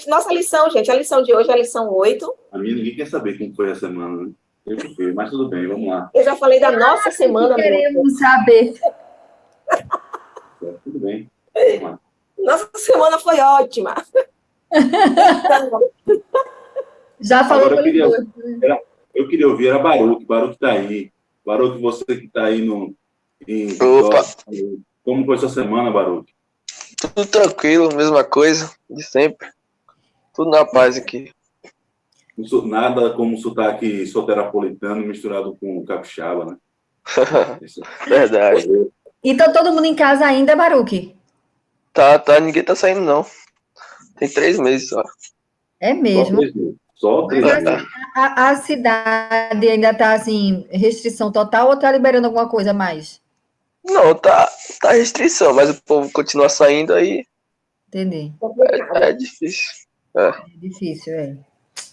Nossa lição, gente, a lição de hoje é a lição 8. A minha ninguém quer saber como foi a semana, né? Eu que ver, mas tudo bem, vamos lá. Eu já falei da nossa semana, meu amor. Queremos saber. Tudo bem, vamos lá. Nossa semana foi ótima. Então, Já falou Agora pelos dois. eu queria ouvir, era Baruque. Baruque está aí. Baruque, você que está aí em Opa, Vitória. Como foi sua semana, Baruque? tudo tranquilo, mesma coisa de sempre. Tudo na paz aqui. Nada como sotaque soteropolitano misturado com capixaba, né? Verdade. Então, todo mundo em casa ainda, Baruque? Tá, ninguém tá saindo, não. Tem 3 meses só. É mesmo. Só 3 Mas meses. a cidade ainda está, assim, restrição total ou está liberando alguma coisa a mais? Não, tá restrição, mas o povo continua saindo aí. Entendi. É difícil. É difícil, é.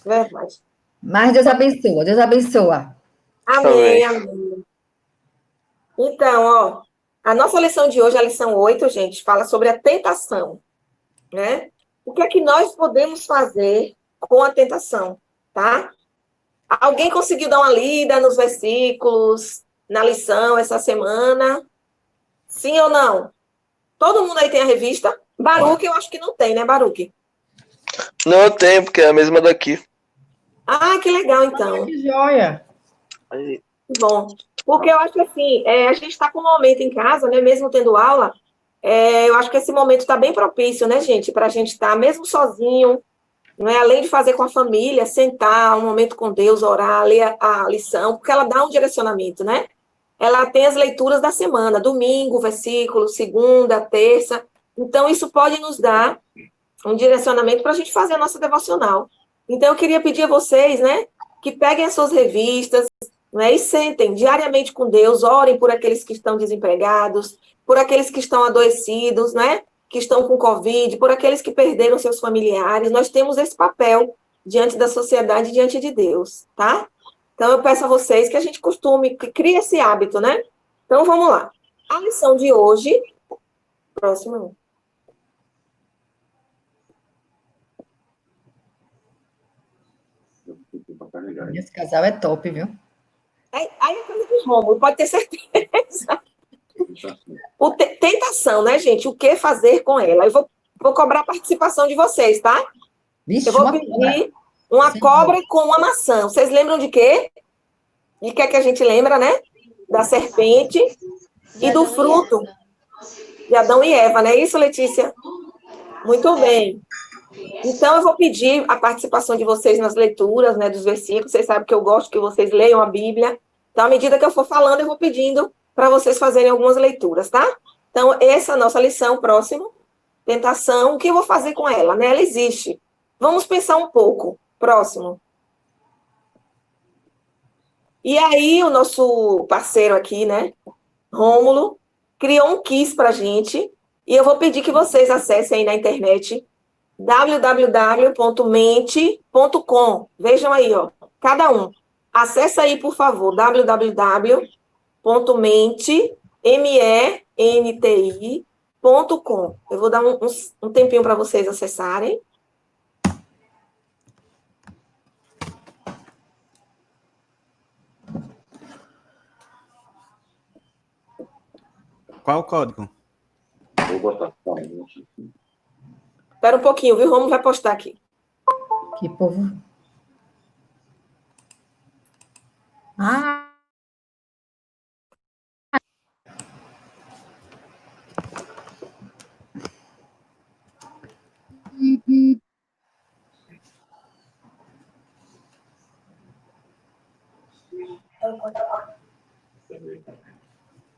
verdade. Mas Deus abençoa, Deus abençoa. Amém, amém. Então, ó, a nossa lição de hoje, a lição 8, gente, fala sobre a tentação, né? O que é que nós podemos fazer com a tentação, tá? Alguém conseguiu dar uma lida nos versículos, na lição essa semana? Sim ou não? Todo mundo aí tem a revista? Baruque, eu acho que não tem, né, Baruque? Não tem, porque é a mesma daqui. Ah, que legal, então. Que joia! Aí, Bom, porque eu acho que assim, a gente está com um momento em casa, né, mesmo tendo aula, eu acho que esse momento está bem propício, né, gente, para a gente estar, mesmo sozinho, né, além de fazer com a família, sentar um momento com Deus, orar, ler a lição, porque ela dá um direcionamento, né? Ela tem as leituras da semana, domingo, versículo, segunda, terça. Então, isso pode nos dar um direcionamento para a gente fazer a nossa devocional. Então, eu queria pedir a vocês, né, que peguem as suas revistas, né, e sentem diariamente com Deus, orem por aqueles que estão desempregados, por aqueles que estão adoecidos, né, que estão com Covid, por aqueles que perderam seus familiares. Nós temos esse papel diante da sociedade, diante de Deus, tá? Então, eu peço a vocês que a gente costume, que crie esse hábito, né? Então, vamos lá. A lição de hoje, próximo. Esse casal é top, viu? Aí é coisa de Rômulo, pode ter certeza. Tentação, né, gente? O que fazer com ela? Eu vou cobrar a participação de vocês, tá? Vixe, Eu vou pedir uma cobra com uma maçã. Vocês lembram de quê? De que é que a gente lembra, né? Da serpente e do fruto de Adão e Eva, não é isso, Letícia? Muito bem. Então, eu vou pedir a participação de vocês nas leituras, né, dos versículos. Vocês sabem que eu gosto que vocês leiam a Bíblia. Então, à medida que eu for falando, eu vou pedindo para vocês fazerem algumas leituras, tá? Então, essa é a nossa lição, próximo. Tentação, o que eu vou fazer com ela, né? Ela existe. Vamos pensar um pouco. Próximo. E aí, o nosso parceiro aqui, né, Rômulo, criou um quiz para a gente. E eu vou pedir que vocês acessem aí na internet www.mente.com. Vejam aí, ó, cada um. Acessa aí, por favor, www.menti.com. Eu vou dar um tempinho para vocês acessarem. Qual o código? Vou botar. Espera um pouquinho, viu? Romulo vai postar aqui. Que povo. Ah.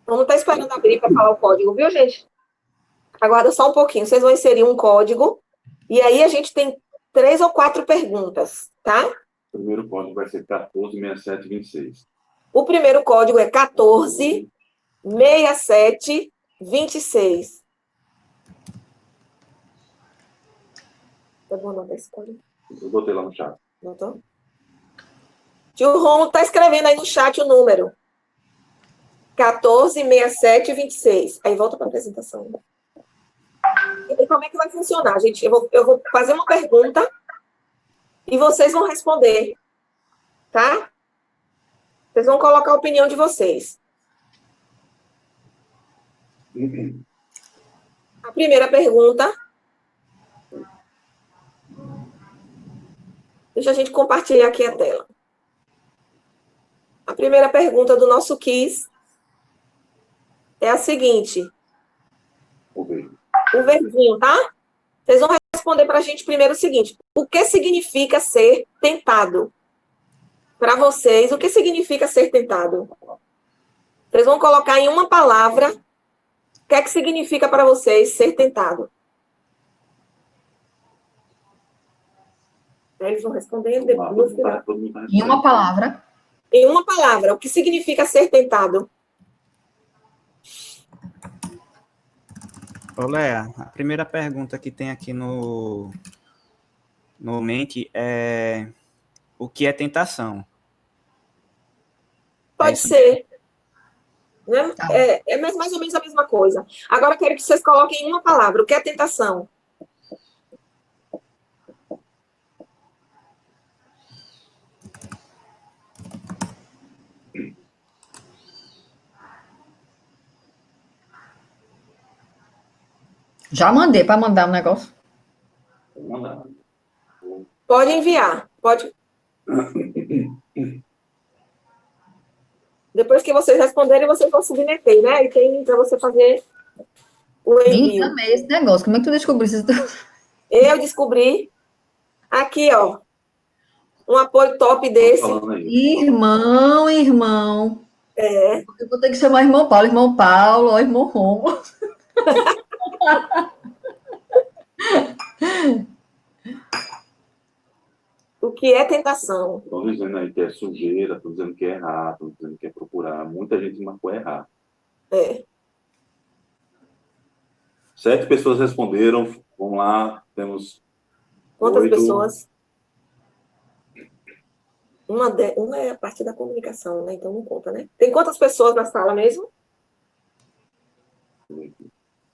Vamos estar esperando abrir para falar o código, viu, gente? Aguarda só um pouquinho. Vocês vão inserir um código. E aí a gente tem 3 ou 4 perguntas, tá? O primeiro código vai ser 146726. O primeiro código é 146726. Eu vou anotar esse código. Eu botei lá no chat. Notou? Tio Romulo está escrevendo aí no chat o número. 146726. Aí volta para a apresentação. como é que vai funcionar, gente. Eu vou fazer uma pergunta e vocês vão responder, tá? Vocês vão colocar a opinião de vocês. A primeira pergunta. Deixa a gente compartilhar aqui a tela. A primeira pergunta do nosso quiz é a seguinte. O verdinho, tá? Vocês vão responder para a gente primeiro o seguinte. O que significa ser tentado? Para vocês, o que significa ser tentado? Vocês vão colocar em uma palavra o que é que significa para vocês ser tentado. Eles vão respondendo no final. Em uma palavra. Em uma palavra, o que significa ser tentado? Ô, Léa, a primeira pergunta que tem aqui no Mente é o que é tentação? Pode ser. Né? Tá. É mais ou menos a mesma coisa. Agora eu quero que vocês coloquem em uma palavra. O que é tentação? Já mandei para mandar um negócio. Pode enviar. Pode. Depois que vocês responderem, vocês vão submeter, né? E tem para você fazer o envio. Nem amei esse negócio. Como é que tu descobriu isso? Eu descobri aqui, ó, um apoio top desse. Irmão. É. Eu vou ter que chamar irmão Paulo, ó, irmão Romo. O que é tentação? Estão dizendo aí que é sujeira, estão dizendo que é errar, estão dizendo que é procurar. Muita gente marcou errar. É. 7 pessoas responderam. Vamos lá, temos Quantas 8. pessoas? Uma é a parte da comunicação, né? Então não conta, né? Tem quantas pessoas na sala mesmo?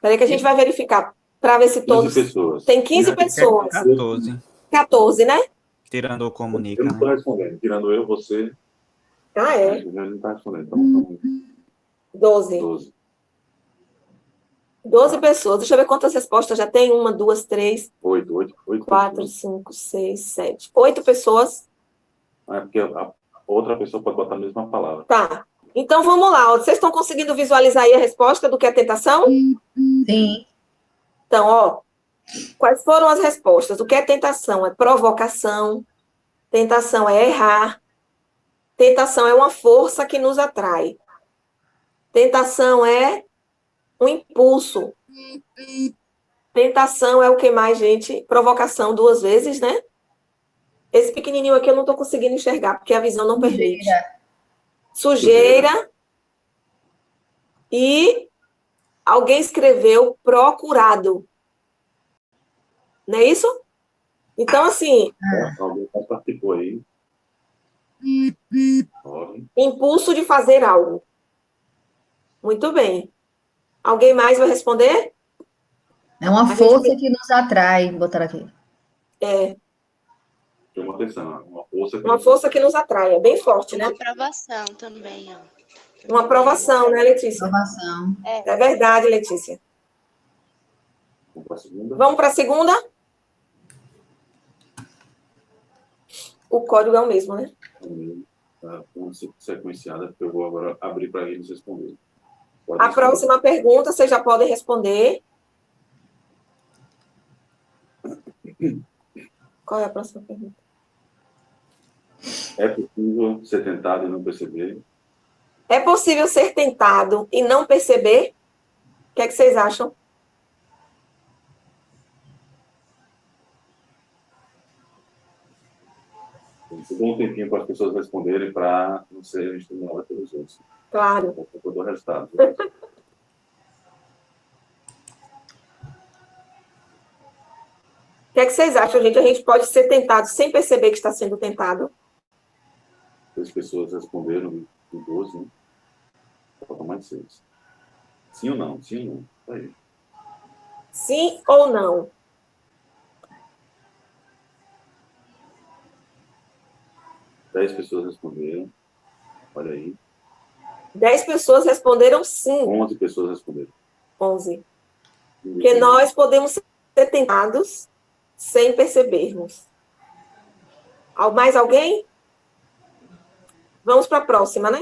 Peraí que a gente vai verificar para ver se 15 todos... pessoas. Tem 15 pessoas. 14, 14, né? tirando o comunica, Eu não né? estou respondendo. Tirando eu, você. Ah, é. Ele não está respondendo. Então, 12. 12. 12 pessoas. Deixa eu ver quantas respostas já tem. 1, 2, 3, 8 4, pessoas. 5, 6, 7. 8 pessoas. Ah, é porque a outra pessoa pode botar a mesma palavra. Tá. Então vamos lá. Vocês estão conseguindo visualizar aí a resposta do que é tentação? Sim. Então, ó. Quais foram as respostas? O que é tentação? É provocação. Tentação é errar. Tentação é uma força que nos atrai. Tentação é um impulso. Tentação é o que mais, gente? Provocação 2 vezes, né? Esse pequenininho aqui eu não estou conseguindo enxergar, porque a visão não permite. Sujeira. E alguém escreveu procurado. Não é isso? Então, assim, Alguém participou aí. 9. impulso de fazer algo. Muito bem. Alguém mais vai responder? É uma A força gente- que nos atrai. Botar aqui. É, Chama atenção. Uma força que uma força que nos atrai. É bem forte, né? Uma aprovação também, ó. Uma aprovação, né, Letícia? Aprovação. É verdade, Letícia. Vamos para a segunda. Vamos para a segunda? O código é o mesmo, né? Tá sequenciada, porque eu vou agora abrir para eles responderem. Pode A responder. próxima pergunta, vocês já podem responder. Qual é a próxima pergunta? É possível ser tentado e não perceber? É possível ser tentado e não perceber? O que é que vocês acham? Eu dou um tempinho para as pessoas responderem para não serem estimuladas pelos outros. Claro. Eu dou o resultado. O que é que vocês acham, gente? A gente pode ser tentado sem perceber que está sendo tentado? 3 pessoas responderam em 12, né? Falta mais 6. Sim ou não? Sim ou não? Tá aí. Sim ou não? Dez pessoas responderam. Olha aí. 10 pessoas responderam sim. 11 pessoas responderam. 11. Porque nós podemos ser tentados sem percebermos. Mais alguém? Vamos para a próxima, né?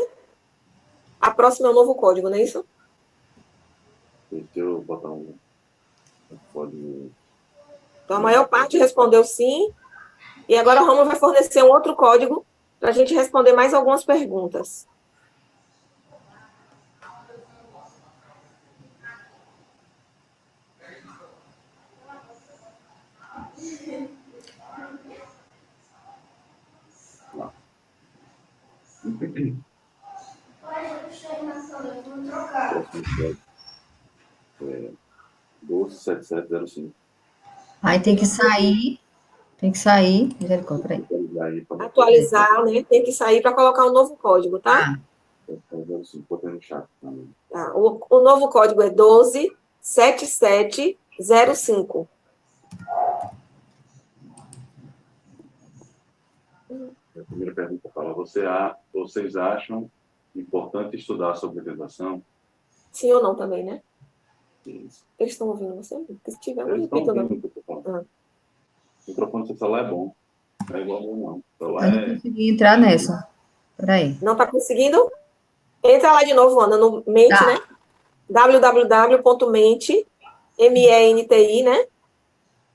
A próxima é o novo código, não é isso? Deixa eu botar um código. Então, a maior parte respondeu sim. E agora o Romulo vai fornecer um outro código para a gente responder mais algumas perguntas. É 127705. Aí tem que sair. Misericórdia, peraí. Atualizar, né? Tem que sair para colocar um novo código, tá? Botei no chat também. Tá. O novo código é 127705. A primeira pergunta fala: vocês acham importante estudar sobre tentação? Sim ou não também, né? Isso. Eles estão ouvindo você? Porque se tiver, não Eles estão repito, não. ouvindo o que eu tô falando. O microfone do seu celular é bom. Não é igual ao meu, não. O celular Eu não consegui entrar nessa. Peraí. Não está conseguindo? Entra lá de novo, Ana, no Mente, Tá. né? www.mente, M-E-N-T-I, né?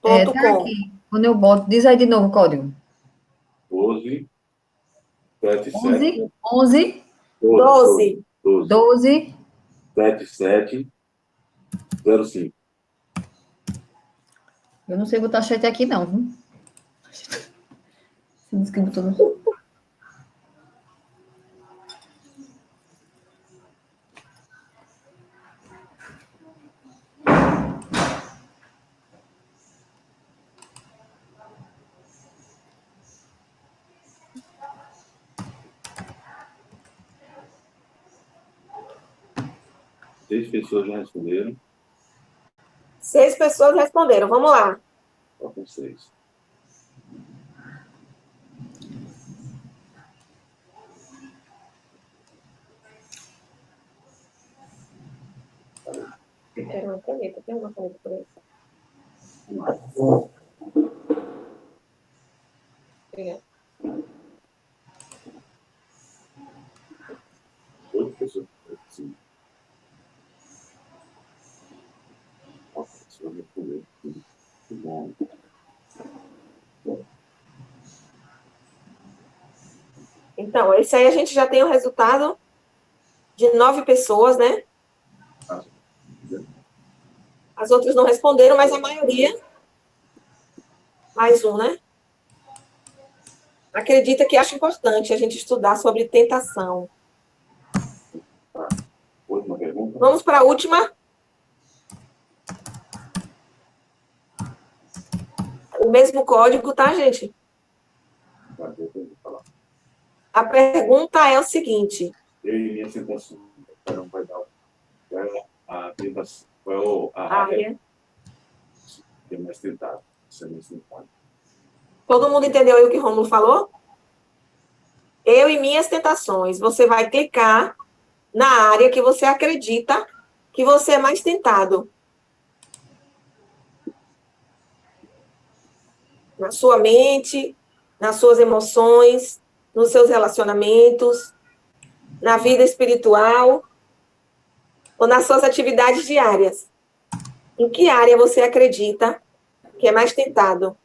Tá .com. aqui. Quando eu boto, diz aí de novo o código. 12 77 11 12. 12. 7705. Eu não sei botar chat aqui, não, viu? Você disse que botou no... 6 pessoas já responderam. 6 pessoas responderam. Vamos lá. Faltam 6. Eu quero uma caneta. Tem uma caneta por aí? Obrigada. 8 pessoas. Sim. 4 pessoas responderam. Muito bom. Então, esse aí a gente já tem o resultado de 9 pessoas, né? As outras não responderam, mas a maioria, mais um, né? Acredita que acha importante a gente estudar sobre tentação. Última pergunta. Vamos para a última. O mesmo código, tá, gente? A pergunta é o seguinte. Eu e minha tentação. Cada um vai dar qual é a tentação, qual é a área que é mais tentada. Ser mais tentado. Todo mundo entendeu aí o que o Rômulo falou? Eu e minhas tentações. Você vai clicar na área que você acredita que você é mais tentado. Na sua mente, nas suas emoções, nos seus relacionamentos, na vida espiritual ou nas suas atividades diárias. Em que área você acredita que é mais tentado?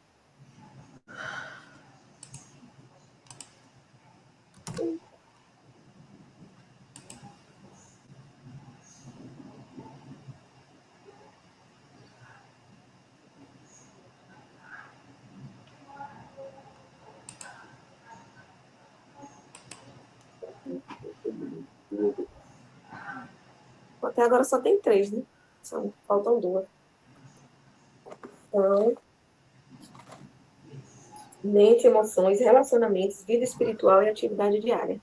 Até agora só tem 3, né? Faltam 2. Então, mente, emoções, relacionamentos, vida espiritual e atividade diária.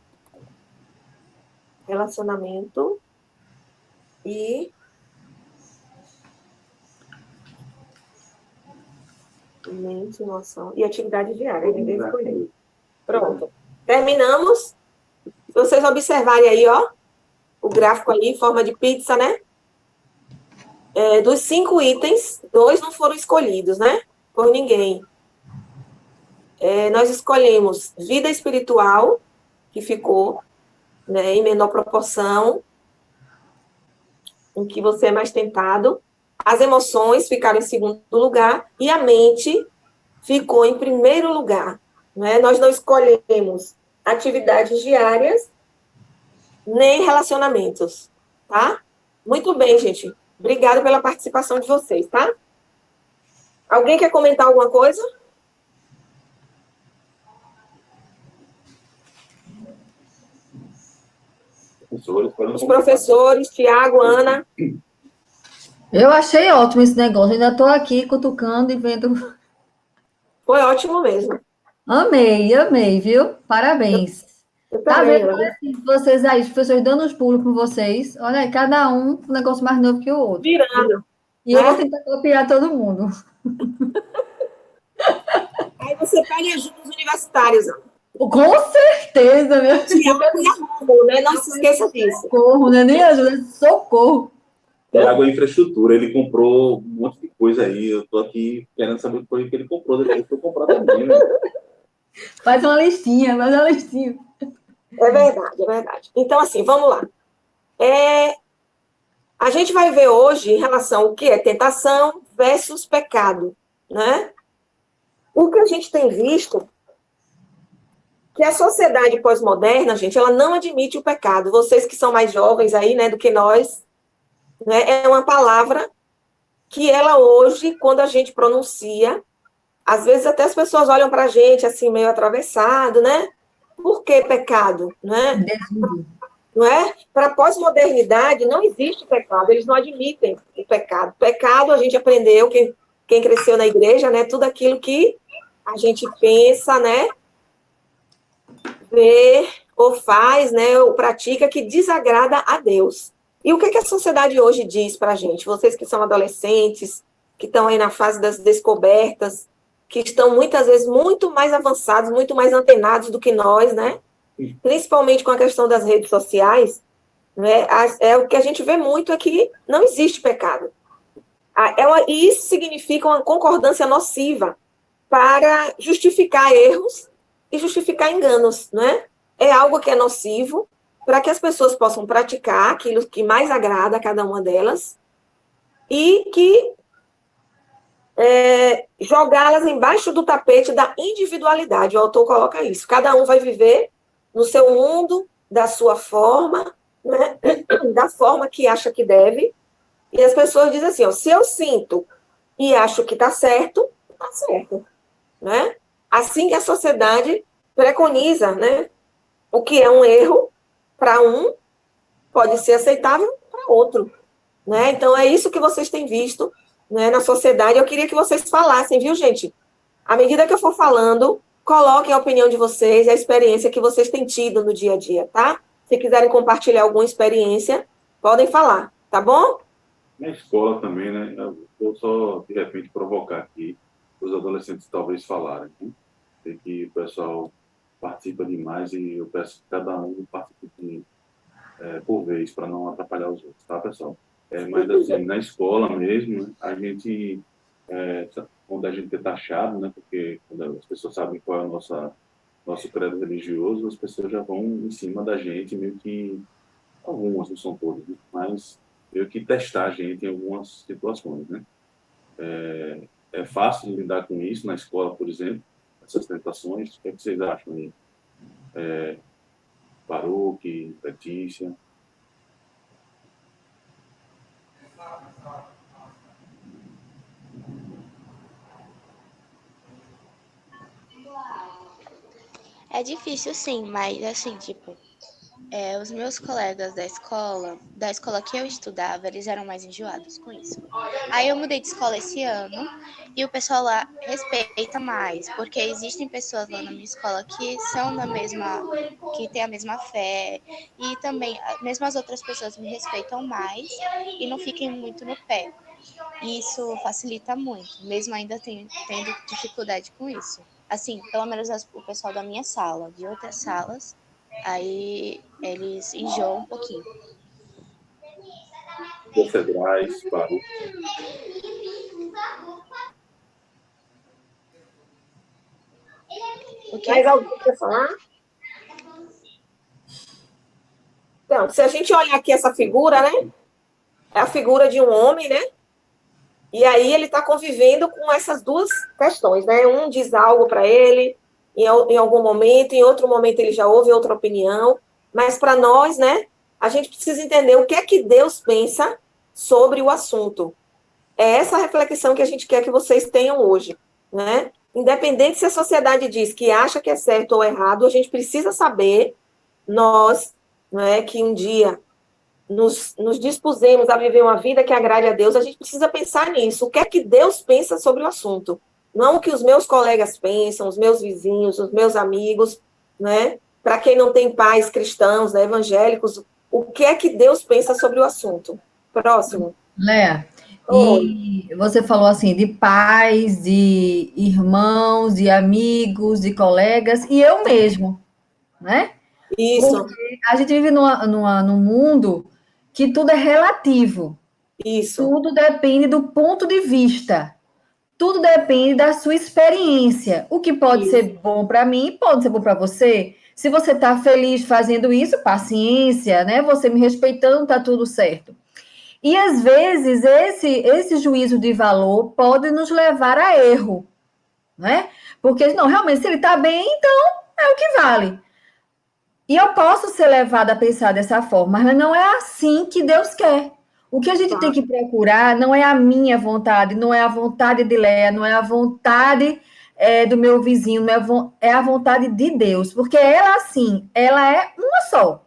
Relacionamento e Mente, emoção e atividade diária. Ninguém escolheu. Pronto. Terminamos. Se vocês observarem aí, ó, o gráfico ali, em forma de pizza, né? Dos 5 itens, 2 não foram escolhidos, né? Por ninguém. Nós escolhemos vida espiritual, que ficou, né, em menor proporção, em que você é mais tentado. As emoções ficaram em segundo lugar e a mente ficou em primeiro lugar. Né? Nós não escolhemos atividades diárias nem relacionamentos, tá? Muito bem, gente. Obrigada pela participação de vocês, tá? Alguém quer comentar alguma coisa? Os professores, Tiago, Ana. Eu achei ótimo esse negócio. Ainda estou aqui cutucando e vendo. Foi ótimo mesmo. Amei, viu? Parabéns. Eu Tá também, vendo Ana. vocês aí, os professores dando os pulos com vocês? Olha aí, cada um negócio mais novo que o outro. Virando. E eu vou tentar copiar todo mundo. Aí você pega e ajuda os universitários, Ana. Com certeza, meu. Tiago e Armando, né? Não se esqueça disso. Socorro, né? Nem ajuda, socorro. Tiago é infraestrutura, ele comprou um monte de coisa aí. Eu tô aqui querendo saber o que foi que ele comprou, depois que eu comprar também, né? Faz uma listinha, faz uma listinha. É verdade, é verdade. Então, assim, vamos lá. A gente vai ver hoje em relação ao que é tentação versus pecado, né? O que a gente tem visto que a sociedade pós-moderna, gente, ela não admite o pecado. Vocês que são mais jovens aí, né, do que nós, né, é uma palavra que ela hoje, quando a gente pronuncia, às vezes até as pessoas olham para a gente assim, meio atravessado, né? Por que pecado, né? Não é? Para a pós-modernidade não existe pecado, eles não admitem o pecado. Pecado, a gente aprendeu, quem cresceu na igreja, né? Tudo aquilo que a gente pensa, né? Vê ou faz, né? Ou pratica que desagrada a Deus. E o que a sociedade hoje diz para a gente? Vocês que são adolescentes, que estão aí na fase das descobertas, que estão muitas vezes muito mais avançados, muito mais antenados do que nós, né? Principalmente com a questão das redes sociais, né? O que a gente vê muito é que não existe pecado. E isso significa uma concordância nociva para justificar erros e justificar enganos, né? É algo que é nocivo para que as pessoas possam praticar aquilo que mais agrada a cada uma delas e que jogá-las embaixo do tapete da individualidade. O autor coloca isso. Cada um vai viver no seu mundo, da sua forma, né? Da forma que acha que deve. E as pessoas dizem assim, ó, se eu sinto e acho que está certo, né? Assim que a sociedade preconiza, né? O que é um erro para um pode ser aceitável para outro, né? Então é isso que vocês têm visto, né, na sociedade. Eu queria que vocês falassem, viu, gente? À medida que eu for falando, coloquem a opinião de vocês e a experiência que vocês têm tido no dia a dia, tá? Se quiserem compartilhar alguma experiência, podem falar, tá bom? Na escola também, né? Eu vou só, de repente, provocar aqui os adolescentes talvez falarem, né? Tem que o pessoal participa demais e eu peço que cada um participe por vez, para não atrapalhar os outros, tá, pessoal? Mas, assim, na escola mesmo, né, a gente, quando a gente é taxado, né? Porque quando as pessoas sabem qual é o nosso credo religioso, as pessoas já vão em cima da gente, meio que, algumas, não são todas, né? Mas meio que testar a gente em algumas situações, né? É fácil lidar com isso na escola, por exemplo, essas tentações. O que vocês acham aí? Baruque, Letícia? É difícil sim, mas assim, tipo, os meus colegas da escola que eu estudava, eles eram mais enjoados com isso. Aí eu mudei de escola esse ano e o pessoal lá respeita mais, porque existem pessoas lá na minha escola que são que têm a mesma fé e também, mesmo as outras pessoas me respeitam mais e não fiquem muito no pé. E isso facilita muito, mesmo ainda tendo dificuldade com isso. Assim, pelo menos o pessoal da minha sala, de outras salas, aí eles enjoam um pouquinho. Catedrais, Baru. O quê? Mais alguém quer falar? Então, se a gente olhar aqui essa figura, né? É a figura de um homem, né? E aí ele está convivendo com essas duas questões, né? Um diz algo para ele em algum momento, em outro momento ele já ouve outra opinião, mas para nós, né? A gente precisa entender o que é que Deus pensa sobre o assunto. É essa reflexão que a gente quer que vocês tenham hoje, né? Independente se a sociedade diz que acha que é certo ou errado, a gente precisa saber, nós, né, que um dia nos dispusemos a viver uma vida que agrade a Deus, a gente precisa pensar nisso. O que é que Deus pensa sobre o assunto? Não o que os meus colegas pensam, os meus vizinhos, os meus amigos, né? Para quem não tem pais cristãos, né, evangélicos, o que é que Deus pensa sobre o assunto? Próximo. Léa, e você falou assim de pais, de irmãos, de amigos, de colegas, e eu mesmo, né? Isso, Porque a gente vive num mundo que tudo é relativo, isso, tudo depende do ponto de vista, tudo depende da sua experiência. O que pode isso. ser bom para mim, pode ser bom para você. Se você está feliz fazendo isso, paciência, né? Você me respeitando, tá tudo certo. E às vezes esse juízo de valor pode nos levar a erro, né? Porque não, realmente se ele está bem, então é o que vale. E eu posso ser levada a pensar dessa forma, mas não é assim que Deus quer. O que a gente tem que procurar não é a minha vontade, não é a vontade de Léa, não é a vontade do meu vizinho, não é a vontade de Deus, porque ela, assim, ela é uma só,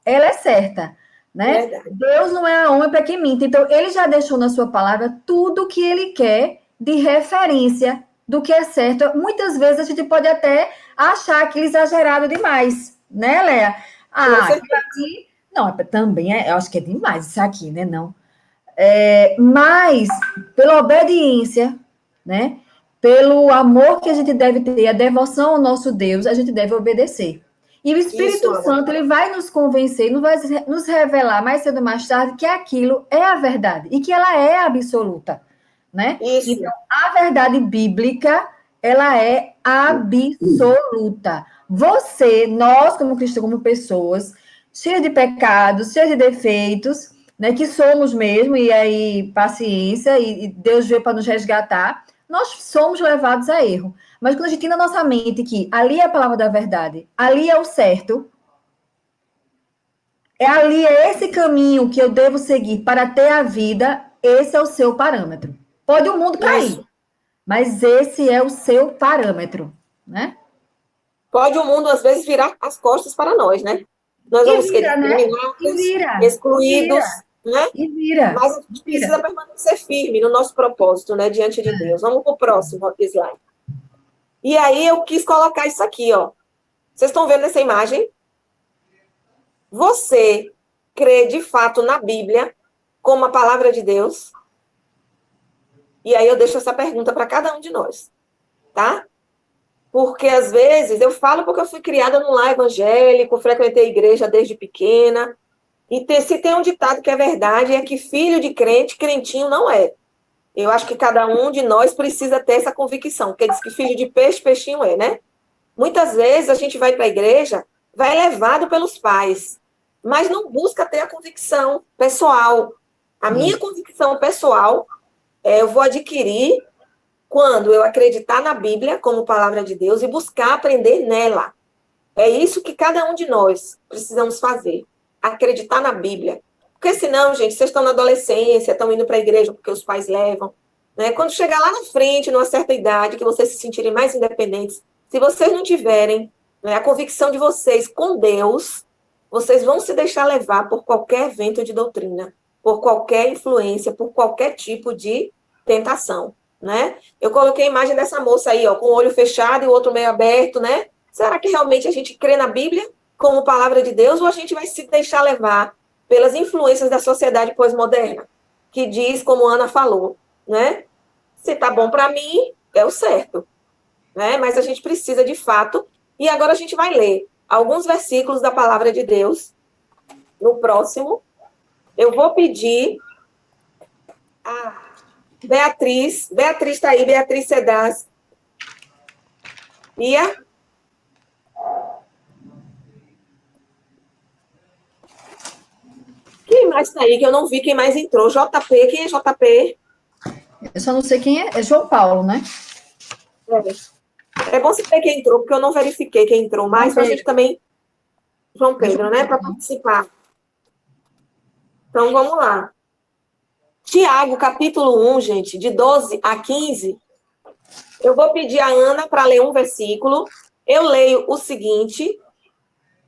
ela é certa, né? Verdade. Deus não é homem para quem minta. Então, ele já deixou na sua palavra tudo o que ele quer de referência do que é certo. Muitas vezes a gente pode até achar aquilo exagerado demais, né, Léa? Com certeza. Aqui, não, também eu acho que é demais isso aqui, né? Não. Mas, pela obediência, né? Pelo amor que a gente deve ter, a devoção ao nosso Deus, a gente deve obedecer. E o Espírito Isso, Santo, ele vai nos convencer, não vai nos revelar mais cedo ou mais tarde que aquilo é a verdade e que ela é absoluta, né? isso. Então, a verdade bíblica, ela é absoluta. Você, nós como cristãos, como pessoas, cheias de pecados, cheias de defeitos, né, que somos mesmo, e aí paciência, e Deus veio para nos resgatar, nós somos levados a erro. Mas quando a gente tem na nossa mente que ali é a palavra da verdade, ali é o certo, é esse caminho que eu devo seguir para ter a vida, esse é o seu parâmetro. Pode o mundo cair, Isso. mas esse é o seu parâmetro, né? Pode o mundo, às vezes, virar as costas para nós, né? Nós vamos ser discriminados, excluídos, né? E vira. Mas a gente precisa permanecer firme no nosso propósito, né? Diante de Deus. Vamos para o próximo slide. E aí eu quis colocar isso aqui, ó. Vocês estão vendo essa imagem? Você crê de fato na Bíblia como a palavra de Deus? E aí eu deixo essa pergunta para cada um de nós, tá? Porque às vezes eu falo porque eu fui criada num lar evangélico, frequentei a igreja desde pequena, e se tem um ditado que é verdade, é que filho de crente, crentinho não é. Eu acho que cada um de nós precisa ter essa convicção, porque diz que filho de peixe, peixinho é, né? Muitas vezes a gente vai para a igreja, vai levado pelos pais, mas não busca ter a convicção pessoal. A minha convicção pessoal, eu vou adquirir quando eu acreditar na Bíblia como palavra de Deus e buscar aprender nela. É isso que cada um de nós precisamos fazer, acreditar na Bíblia. Porque senão, gente, vocês estão na adolescência, estão indo para a igreja porque os pais levam, né? Quando chegar lá na frente, numa certa idade, que vocês se sentirem mais independentes, se vocês não tiverem, né, a convicção de vocês com Deus, vocês vão se deixar levar por qualquer vento de doutrina, por qualquer influência, por qualquer tipo de tentação, né? Eu coloquei a imagem dessa moça aí, ó, com o olho fechado e o outro meio aberto, né? Será que realmente a gente crê na Bíblia como palavra de Deus ou a gente vai se deixar levar pelas influências da sociedade pós-moderna, que diz, como Ana falou, né? Se tá bom para mim, é o certo, né? Mas a gente precisa de fato. E agora a gente vai ler alguns versículos da palavra de Deus. No próximo, eu vou pedir a Beatriz está aí, Beatriz Cedas. Ia? Quem mais está aí que eu não vi quem mais entrou? JP, quem é JP? Eu só não sei quem é. É João Paulo, né? É bom saber quem entrou, porque eu não verifiquei quem entrou mais, para a gente também. João Pedro, né? Para participar. Então, vamos lá. Tiago, capítulo 1, gente, de 12 a 15. Eu vou pedir a Ana para ler um versículo. Eu leio o seguinte.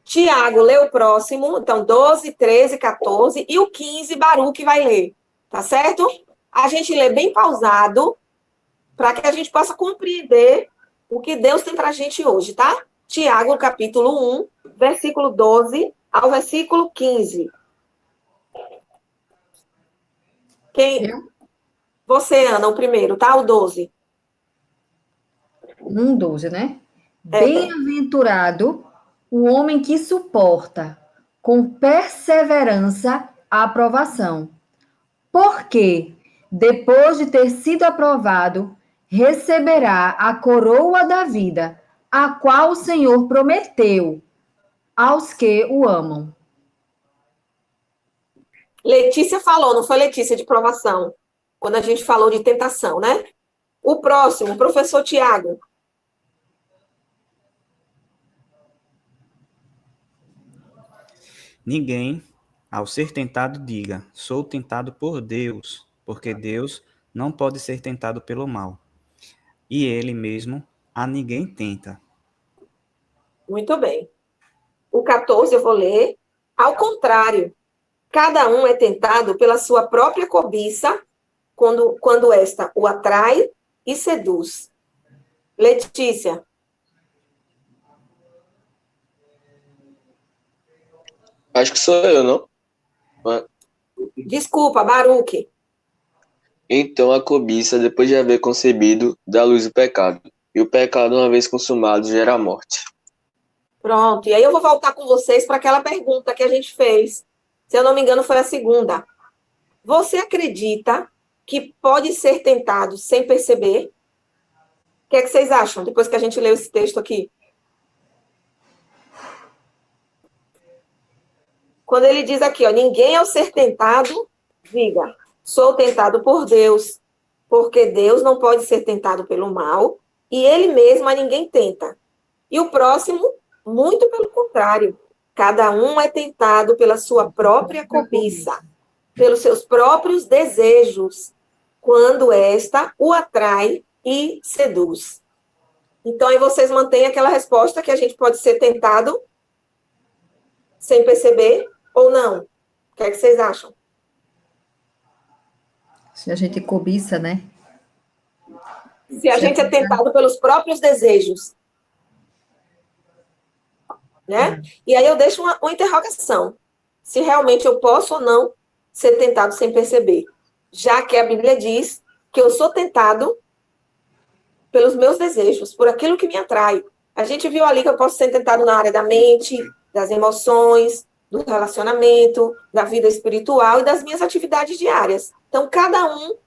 Tiago lê o próximo. Então, 12, 13, 14. E o 15, Baruque vai ler. Tá certo? A gente lê bem pausado, para que a gente possa compreender o que Deus tem para a gente hoje, tá? Tiago, capítulo 1, versículo 12 ao versículo 15. Quem? Você, Ana, o primeiro, tá? O 12. 1:12, né? Bem-aventurado o homem que suporta com perseverança a aprovação, porque, depois de ter sido aprovado, receberá a coroa da vida, a qual o Senhor prometeu aos que o amam. Letícia falou, não foi Letícia de provação, quando a gente falou de tentação, né? O próximo, professor Tiago. Ninguém, ao ser tentado, diga: sou tentado por Deus, porque Deus não pode ser tentado pelo mal. E ele mesmo a ninguém tenta. Muito bem. O 14 eu vou ler. Ao contrário, cada um é tentado pela sua própria cobiça, quando esta o atrai e seduz. Letícia. Acho que sou eu, não? Desculpa, Baruque. Então a cobiça, depois de haver concebido, dá luz ao pecado. E o pecado, uma vez consumado, gera a morte. Pronto. E aí eu vou voltar com vocês para aquela pergunta que a gente fez. Se eu não me engano, foi a segunda. Você acredita que pode ser tentado sem perceber? O que é que vocês acham, depois que a gente leu esse texto aqui? Quando ele diz aqui, ó, ninguém ao ser tentado, diga, sou tentado por Deus, porque Deus não pode ser tentado pelo mal, e ele mesmo a ninguém tenta. E o próximo, muito pelo contrário, cada um é tentado pela sua própria cobiça, pelos seus próprios desejos, quando esta o atrai e seduz. Então, aí vocês mantêm aquela resposta que a gente pode ser tentado sem perceber ou não? O que é que vocês acham? Se a gente cobiça, né? Se a gente é tentado pelos próprios desejos, né? E aí eu deixo uma interrogação. Se realmente eu posso ou não ser tentado sem perceber. Já que a Bíblia diz que eu sou tentado pelos meus desejos, por aquilo que me atrai. A gente viu ali que eu posso ser tentado na área da mente, das emoções, do relacionamento, da vida espiritual e das minhas atividades diárias. Então, cada um,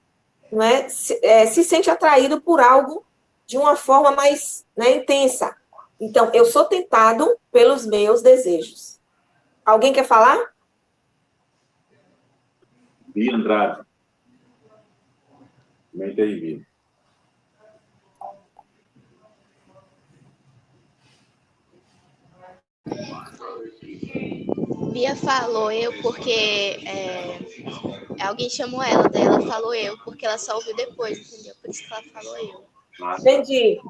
né, se sente atraído por algo de uma forma mais, né, intensa. Então, eu sou tentado pelos meus desejos. Alguém quer falar? Bia Andrade. Comenta aí, Bia. Bia falou eu porque alguém chamou ela, daí ela falou eu, porque ela só ouviu depois, entendeu? Por isso que ela falou eu. Entendi.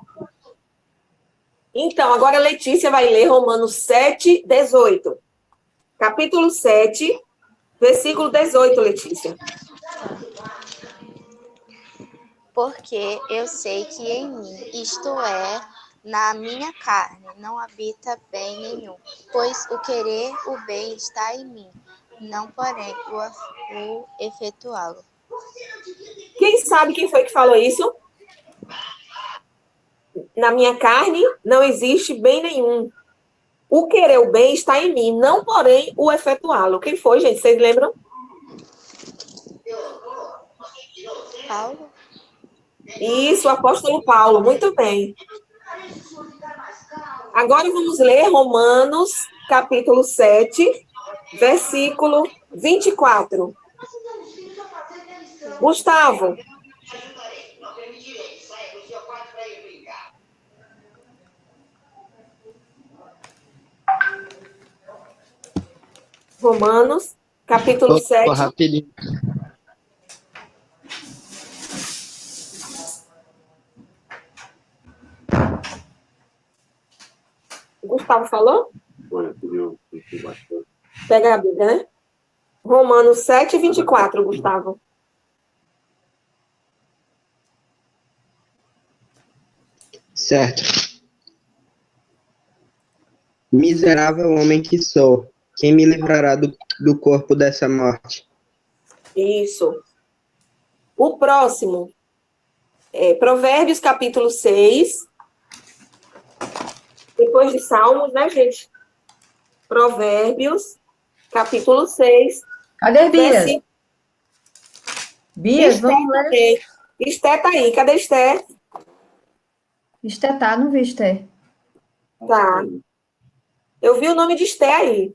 Então, agora a Letícia vai ler Romanos 7, 18. Capítulo 7, versículo 18, Letícia. Porque eu sei que em mim, isto é, na minha carne, não habita bem nenhum, pois o querer o bem está em mim, não porém o efetuá-lo. Quem sabe quem foi que falou isso? Na minha carne não existe bem nenhum. O querer o bem está em mim, não, porém, o efetuá-lo. Quem foi, gente? Vocês lembram? Paulo? Isso, o apóstolo Paulo. Muito bem. Agora vamos ler Romanos, capítulo 7, versículo 24. Gustavo. Romanos, capítulo 7. Rapidinho. Gustavo falou? Foi, eu bastante. Pega a Bíblia, né? Romanos 7, 24, Gustavo. Certo. Miserável homem que sou, quem me livrará do corpo dessa morte? Isso. O próximo é Provérbios, capítulo 6. Depois de Salmos, né, gente? Provérbios, capítulo 6. Cadê Bias? Versículo... Bias, vamos ler. também. Esté tá aí. Cadê Esté? Esté tá, não vi Esté. Tá. Eu vi o nome de Esté aí.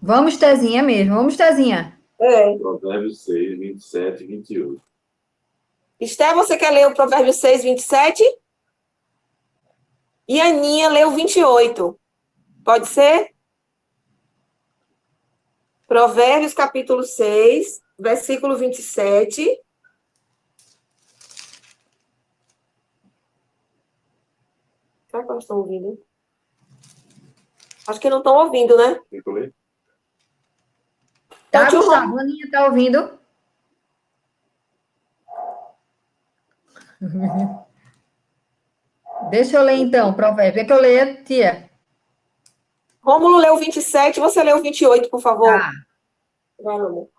Vamos, Estézinha mesmo. Vamos, Estézinha. Provérbios 6, 27 e 28. Esté, você quer ler o Provérbio 6, 27? E a Aninha lê o 28. Pode ser? Provérbios, capítulo 6, versículo 27. Será que elas estão ouvindo? Acho que não estão ouvindo, né? Tem que ler? Tá, Então, Gustavo? A Aninha tá ouvindo? Deixa eu ler, então, provérbio. Quer que eu leia, tia? Rômulo leu o 27, você leu o 28, por favor. Tá. Vai, Rômulo.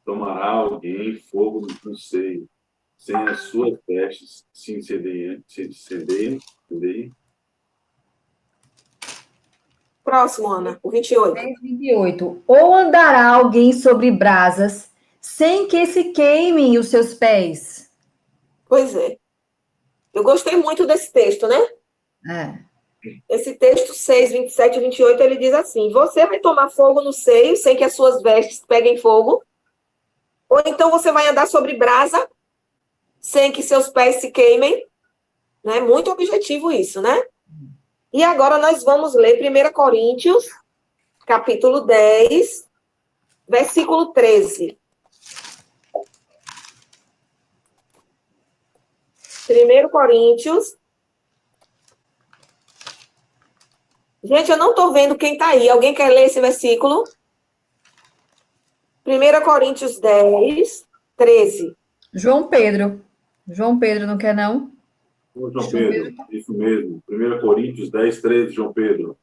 Tomará alguém fogo no seio, sem as suas vestes se incendeiem. Próximo, Ana, o 28. 28. Ou andará alguém sobre brasas, sem que se queimem os seus pés? Pois é. Eu gostei muito desse texto, né? É. Esse texto 6, 27 e 28, ele diz assim: você vai tomar fogo no seio sem que as suas vestes peguem fogo, ou então você vai andar sobre brasa sem que seus pés se queimem, né? Muito objetivo isso, né? E agora nós vamos ler 1 Coríntios, capítulo 10, versículo 13. 1 Coríntios. Gente, eu não estou vendo quem está aí. Alguém quer ler esse versículo? 1 Coríntios 10, 13. João Pedro. João Pedro não quer, não? Ô, João Pedro, isso mesmo. 1 Coríntios 10, 13, João Pedro.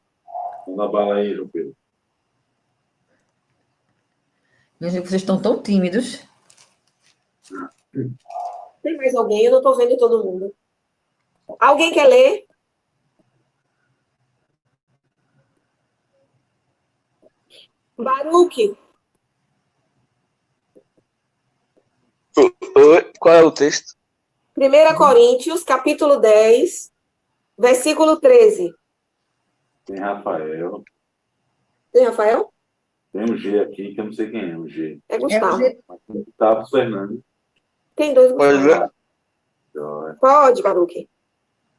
Manda bala aí, João Pedro. Vocês estão tão tímidos. Tem mais alguém? Eu não estou vendo todo mundo. Alguém quer ler? Baruque. Qual é o texto? 1 Coríntios, capítulo 10, versículo 13. Tem Rafael. Tem Rafael? Tem um G aqui, que eu não sei quem é o G. É Gustavo. Mas tem Gustavo Fernandes. Tem dois Pode Gustavo. ler? Pode, Baruque.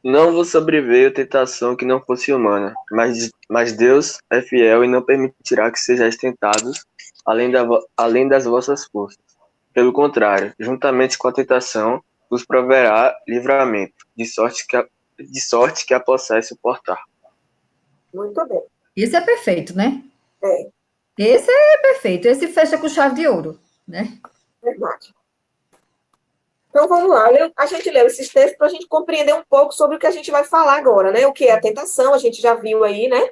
Não vos sobreveio tentação que não fosse humana, mas Deus é fiel e não permitirá que sejais tentados além das vossas forças. Pelo contrário, juntamente com a tentação, vos proverá livramento, de sorte que a possais suportar. Muito bem. Esse é perfeito, né? É. Esse é perfeito. Esse fecha com chave de ouro, né? Verdade. Então, vamos lá. A gente leu esses textos para a gente compreender um pouco sobre o que a gente vai falar agora, né? O que é a tentação, a gente já viu aí, né?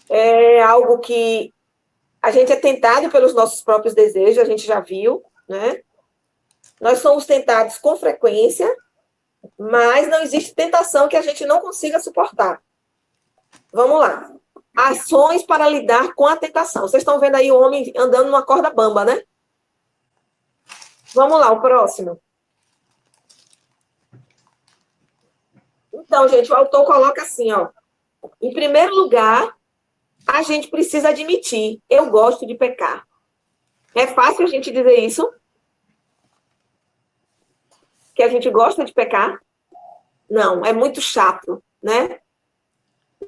É algo que A gente é tentado pelos nossos próprios desejos, a gente já viu, né? Nós somos tentados com frequência, mas não existe tentação que a gente não consiga suportar. Vamos lá. Ações para lidar com a tentação. Vocês estão vendo aí o homem andando numa corda bamba, né? Vamos lá, o próximo. Então, gente, o autor coloca assim, ó. Em primeiro lugar, a gente precisa admitir, eu gosto de pecar. É fácil a gente dizer isso? Que a gente gosta de pecar? Não, é muito chato, né?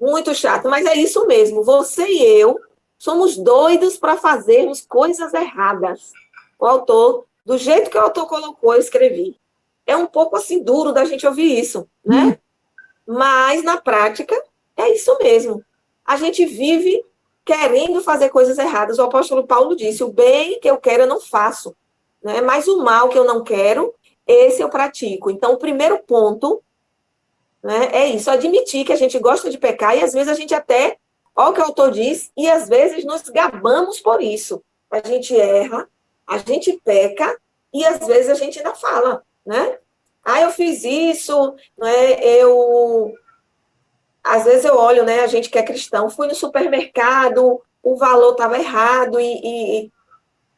Muito chato, mas é isso mesmo. Você e eu somos doidos para fazermos coisas erradas. O autor, do jeito que o autor colocou, eu escrevi. É um pouco assim duro da gente ouvir isso, né? Mas na prática é isso mesmo. A gente vive querendo fazer coisas erradas. O apóstolo Paulo disse: o bem que eu quero eu não faço, né? Mas o mal que eu não quero, esse eu pratico. Então, o primeiro ponto, né, é isso, admitir que a gente gosta de pecar, e às vezes a gente até, olha o que o autor diz, e às vezes nos gabamos por isso. A gente erra, a gente peca, e às vezes a gente ainda fala, né? Ah, eu fiz isso, né? Às vezes eu olho, né? A gente que é cristão, fui no supermercado, o valor estava errado, e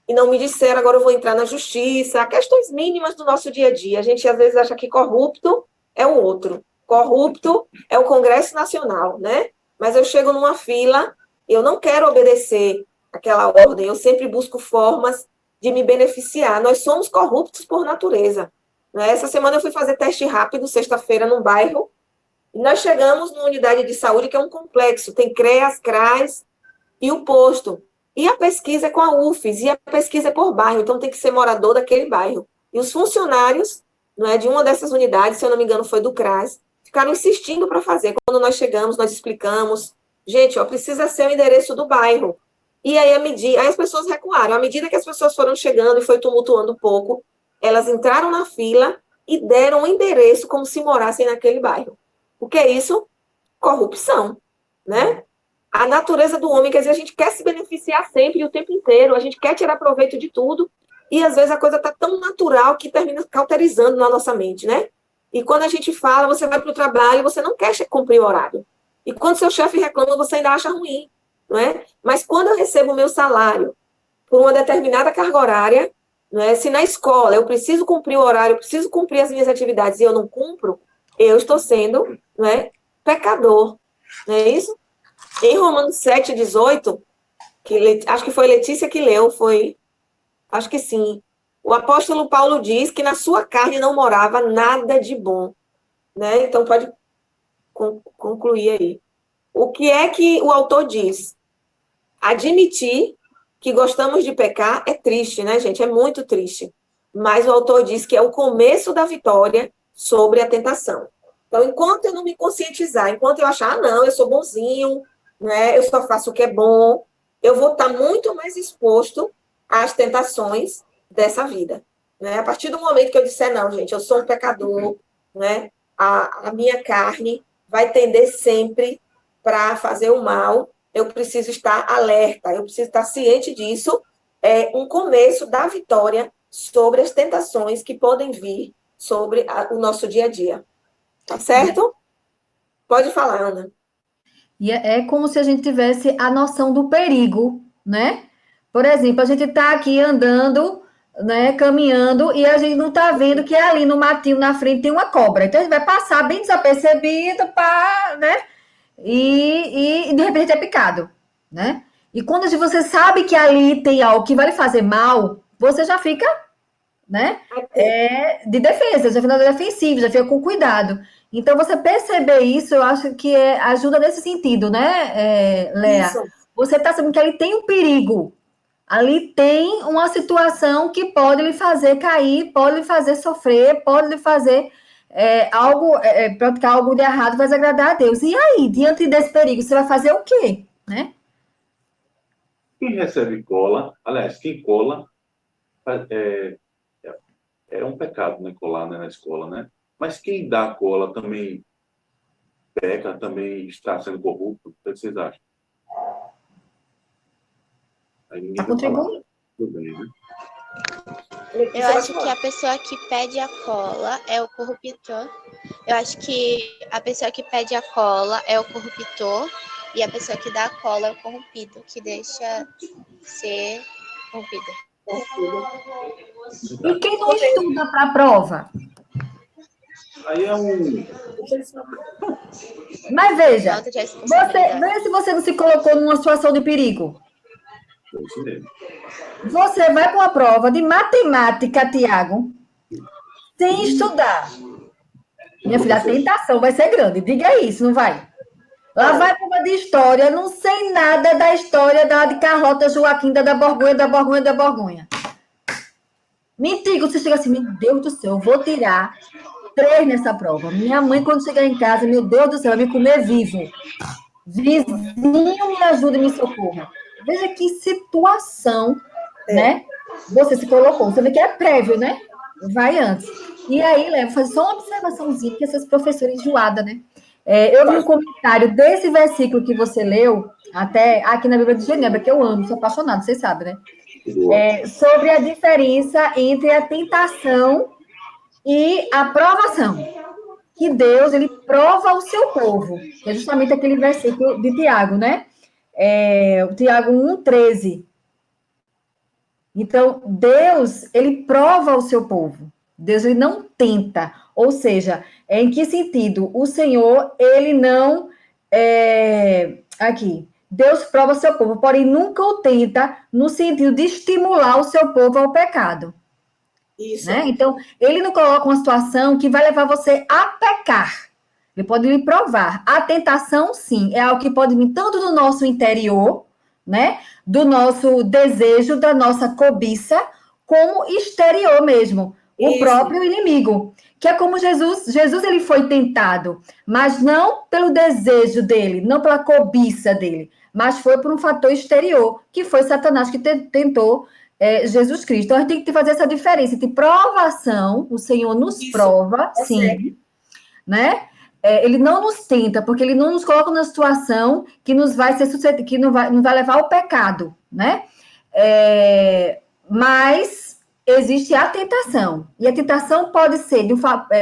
não me disseram, agora eu vou entrar na justiça. Questões mínimas do nosso dia a dia. A gente às vezes acha que corrupto é o outro. Corrupto é o Congresso Nacional, né? Mas eu chego numa fila, eu não quero obedecer aquela ordem, eu sempre busco formas de me beneficiar. Nós somos corruptos por natureza, né? Essa semana eu fui fazer teste rápido, sexta-feira, num bairro, e nós chegamos numa unidade de saúde que é um complexo, tem CREAS, CRAS e o posto. E a pesquisa é com a UFES, e a pesquisa é por bairro, então tem que ser morador daquele bairro. E os funcionários, não é, de uma dessas unidades, se eu não me engano foi do CRAS, ficaram insistindo para fazer. Quando nós chegamos, nós explicamos, gente, ó, precisa ser o endereço do bairro. E aí, aí as pessoas recuaram. À medida que as pessoas foram chegando e foi tumultuando um pouco, elas entraram na fila e deram o endereço como se morassem naquele bairro. O que é isso? Corrupção, né? A natureza do homem, quer dizer, a gente quer se beneficiar sempre e o tempo inteiro, a gente quer tirar proveito de tudo, e às vezes a coisa está tão natural que termina cauterizando na nossa mente, né? E quando a gente fala, você vai para o trabalho, você não quer cumprir o horário. E quando seu chefe reclama, você ainda acha ruim, não é? Mas quando eu recebo o meu salário por uma determinada carga horária, não é? Se na escola eu preciso cumprir o horário, eu preciso cumprir as minhas atividades e eu não cumpro, eu estou sendo, não é, pecador, não é isso? Em Romanos 7,18, acho que foi Letícia que leu, acho que sim. O apóstolo Paulo diz que na sua carne não morava nada de bom, né? Então pode concluir aí. O que é que o autor diz? Admitir que gostamos de pecar é triste, né, gente? É muito triste. Mas o autor diz que é o começo da vitória sobre a tentação. Então, enquanto eu não me conscientizar, enquanto eu achar, não, eu sou bonzinho, né, eu só faço o que é bom, eu vou estar muito mais exposto às tentações dessa vida. Né? A partir do momento que eu disser, não, gente, eu sou um pecador, né, a minha carne vai tender sempre para fazer o mal, eu preciso estar alerta, eu preciso estar ciente disso, é um começo da vitória sobre as tentações que podem vir sobre o nosso dia a dia. Tá certo? Pode falar, Ana. E é como se a gente tivesse a noção do perigo, né? Por exemplo, a gente está aqui andando, né, caminhando, e a gente não está vendo que ali no matinho na frente tem uma cobra. Então a gente vai passar bem desapercebido, né? E de repente é picado, né? E quando você sabe que ali tem algo que vai lhe fazer mal, você já fica, né? De defesa, já fica defensivo, já fica com cuidado. Então, você perceber isso, eu acho que ajuda nesse sentido, né, Léa? Isso. Você está sabendo que ali tem um perigo, ali tem uma situação que pode lhe fazer cair, pode lhe fazer sofrer, pode lhe fazer praticar algo de errado, vai desagradar a Deus. E aí, diante desse perigo, você vai fazer o quê, né? Quem recebe cola, aliás, quem cola, é um pecado, né, colar, né, na escola, né? Mas quem dá cola também peca, também está sendo corrupto. O que vocês acham? Aí ninguém Tá vai falar. contribuindo. Tudo bem, né? Eu acho que a pessoa que pede a cola é o corruptor. Eu acho que a pessoa que pede a cola é o corruptor. E a pessoa que dá a cola é o corrompido, que deixa ser corrompido. E quem não estuda para a prova? Aí é um. Mas veja, Falta de você, responsabilidade. veja se você não se colocou numa situação de perigo. É isso mesmo. Você vai para uma prova de matemática, Tiago, sem estudar. Minha filha, a tentação vai ser grande. Diga isso, não vai? Lá vai para uma de história, não sei nada da história de Carlota Joaquim, da Borgonha. Mentira, você chega assim, meu Deus do céu, eu vou tirar 3 nessa prova. Minha mãe, quando chegar em casa, meu Deus do céu, vai me comer vivo. Vizinho, me ajuda e me socorra. Veja que situação, né? Você se colocou. Você vê que é prévio, né? Vai antes. E aí, Léo, vou fazer só uma observaçãozinha, que essas professoras enjoadas, né? Eu vi um comentário desse versículo que você leu, até aqui na Bíblia de Genebra, que eu amo, sou apaixonada, vocês sabem, né? Sobre a diferença entre a tentação e a provação. Que Deus, ele prova o seu povo. Que é justamente aquele versículo de Tiago, né? O Tiago 1,13. Então, Deus, ele prova o seu povo. Deus, ele não tenta. Ou seja, em que sentido? O Senhor, ele não... aqui. Deus prova o seu povo, porém nunca o tenta no sentido de estimular o seu povo ao pecado. Isso. Né? Então, ele não coloca uma situação que vai levar você a pecar. Ele pode lhe provar. A tentação, sim, é algo que pode vir tanto do nosso interior, né? Do nosso desejo, da nossa cobiça, como exterior mesmo. O próprio inimigo. Que é como Jesus. Jesus, ele foi tentado, mas não pelo desejo dele, não pela cobiça dele, mas foi por um fator exterior, que foi Satanás que tentou Jesus Cristo. Então, a gente tem que fazer essa diferença entre provação, o Senhor nos prova, sim, né? Ele não nos tenta, porque ele não nos coloca numa situação que nos vai ser que não vai levar ao pecado, né? Mas existe a tentação. E a tentação pode ser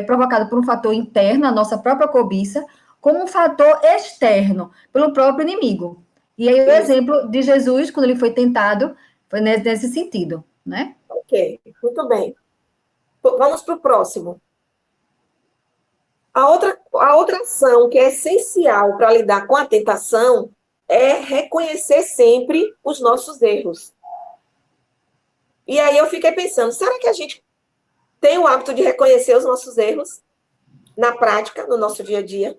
provocada por um fator interno, a nossa própria cobiça, como um fator externo, pelo próprio inimigo. E aí o exemplo de Jesus, quando ele foi tentado, foi nesse sentido, né? Ok, muito bem. Vamos para o próximo. A outra ação que é essencial para lidar com a tentação é reconhecer sempre os nossos erros. E aí eu fiquei pensando, será que a gente tem o hábito de reconhecer os nossos erros na prática, no nosso dia a dia?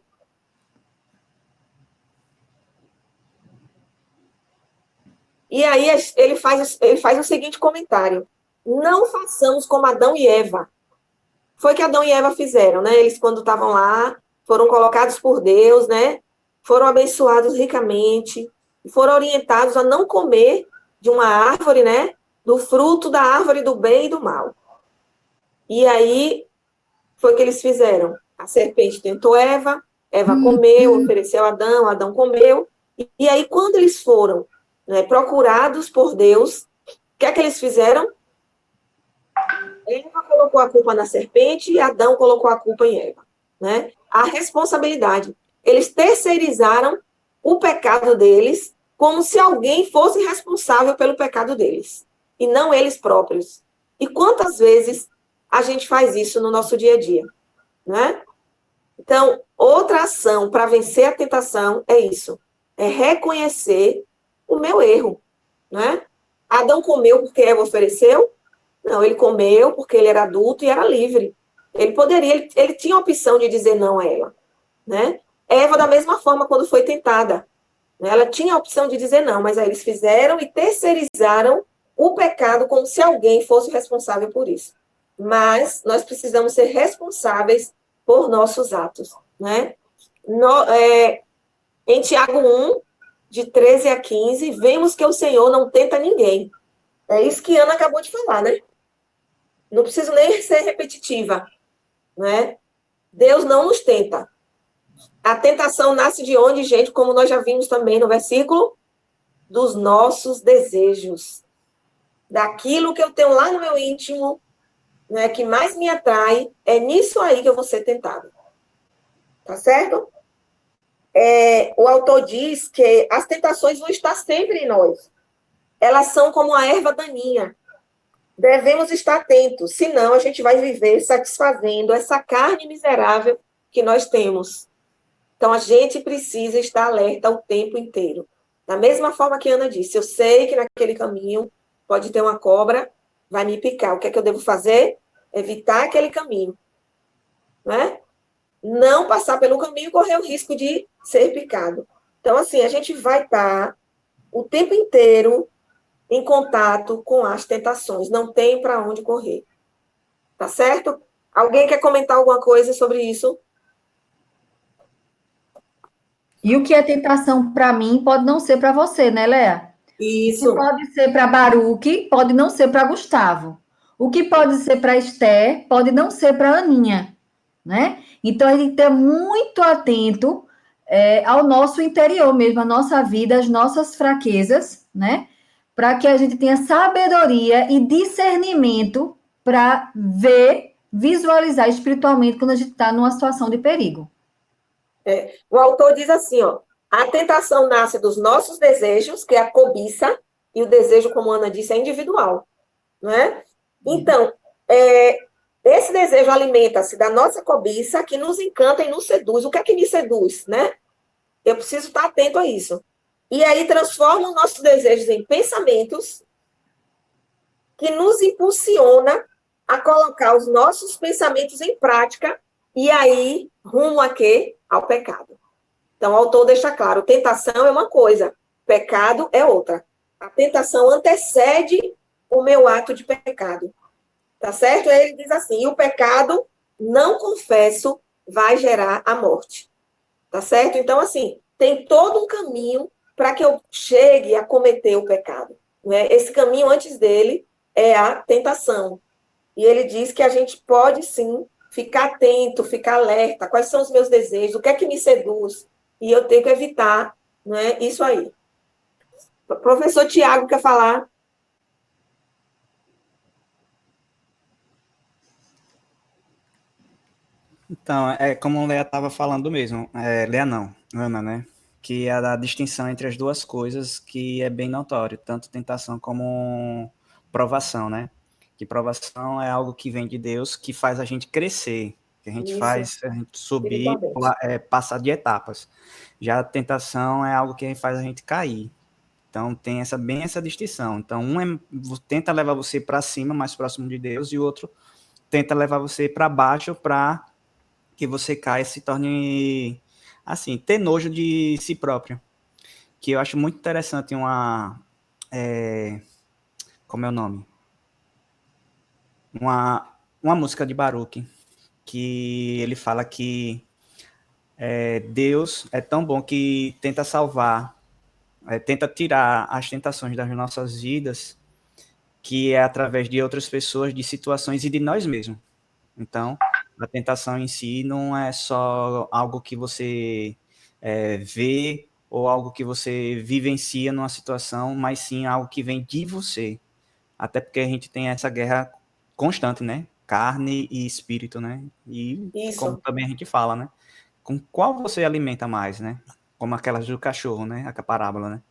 E aí ele faz o seguinte comentário: não façamos como Adão e Eva. Foi o que Adão e Eva fizeram, né? Eles, quando estavam lá, foram colocados por Deus, né? Foram abençoados ricamente, foram orientados a não comer de uma árvore, né? Do fruto da árvore do bem e do mal. E aí, foi o que eles fizeram. A serpente tentou Eva, Eva comeu, ofereceu a Adão, Adão comeu. E aí, quando eles foram, né, procurados por Deus, o que é que eles fizeram? Eva colocou a culpa na serpente e Adão colocou a culpa em Eva, né? A responsabilidade. Eles terceirizaram o pecado deles como se alguém fosse responsável pelo pecado deles, e não eles próprios. E quantas vezes a gente faz isso no nosso dia a dia, né? Então, outra ação para vencer a tentação é isso, é reconhecer o meu erro, né? Adão comeu porque Eva ofereceu? Não, ele comeu porque ele era adulto e era livre. Ele tinha a opção de dizer não a ela, né? Eva, da mesma forma, quando foi tentada, né? Ela tinha a opção de dizer não, mas aí eles fizeram e terceirizaram o pecado como se alguém fosse responsável por isso. Mas nós precisamos ser responsáveis por nossos atos, né? Em Tiago 1, de 13 a 15, vemos que o Senhor não tenta ninguém. É isso que Ana acabou de falar, né? Não preciso nem ser repetitiva, né? Deus não nos tenta. A tentação nasce de onde, gente? Como nós já vimos também no versículo dos nossos desejos, daquilo que eu tenho lá no meu íntimo, né, que mais me atrai, é nisso aí que eu vou ser tentado. Tá certo? O autor diz que as tentações vão estar sempre em nós. Elas são como a erva daninha. Devemos estar atentos, senão a gente vai viver satisfazendo essa carne miserável que nós temos. Então, a gente precisa estar alerta o tempo inteiro. Da mesma forma que a Ana disse, eu sei que naquele caminho pode ter uma cobra, vai me picar. O que é que eu devo fazer? Evitar aquele caminho. Né? Não passar pelo caminho e correr o risco de ser picado. Então, assim, a gente vai estar o tempo inteiro em contato com as tentações. Não tem para onde correr. Tá certo? Alguém quer comentar alguma coisa sobre isso? E o que é tentação para mim pode não ser para você, né, Léa? Isso. O que pode ser para Baruque pode não ser para Gustavo. O que pode ser para Esther pode não ser para Aninha, né? Então, a gente tem que ter muito atento ao nosso interior mesmo, à nossa vida, às nossas fraquezas, né? Para que a gente tenha sabedoria e discernimento para ver, visualizar espiritualmente quando a gente está numa situação de perigo. O autor diz assim, ó, a tentação nasce dos nossos desejos, que é a cobiça, e o desejo, como a Ana disse, é individual, não é? Então, esse desejo alimenta-se da nossa cobiça, que nos encanta e nos seduz. O que é que me seduz, né? Eu preciso estar atento a isso. E aí transforma os nossos desejos em pensamentos que nos impulsiona a colocar os nossos pensamentos em prática e aí rumo a quê? Ao pecado. Então, o autor deixa claro, tentação é uma coisa, pecado é outra. A tentação antecede o meu ato de pecado. Tá certo? Aí ele diz assim, e o pecado não confesso vai gerar a morte. Tá certo? Então, assim, tem todo um caminho para que eu chegue a cometer o pecado. Né? Esse caminho antes dele é a tentação. E ele diz que a gente pode, sim, ficar atento, ficar alerta, quais são os meus desejos, o que é que me seduz, e eu tenho que evitar, né, isso aí. O professor Tiago quer falar? Então, é como a Leia estava falando mesmo, Leia não, Ana, né? Que é a distinção entre as duas coisas que é bem notório, tanto tentação como provação, né? Que provação é algo que vem de Deus, que faz a gente crescer, que a gente Isso, faz a gente subir, espiritualmente. passar de etapas. Já a tentação é algo que faz a gente cair. Então tem bem essa distinção. Então tenta levar você para cima, mais próximo de Deus, e o outro tenta levar você para baixo para que você caia e se torne, assim, ter nojo de si próprio. Que eu acho muito interessante como é o nome? Uma música de Baruch, que ele fala que Deus é tão bom que tenta salvar, tenta tirar as tentações das nossas vidas, que é através de outras pessoas, de situações e de nós mesmos. Então, a tentação em si não é só algo que você vê ou algo que você vivencia numa situação, mas sim algo que vem de você. Até porque a gente tem essa guerra constante, né? Carne e espírito, né? E como Isso, também a gente fala, né? Com qual você alimenta mais, né? Como aquelas do cachorro, né? A parábola, né?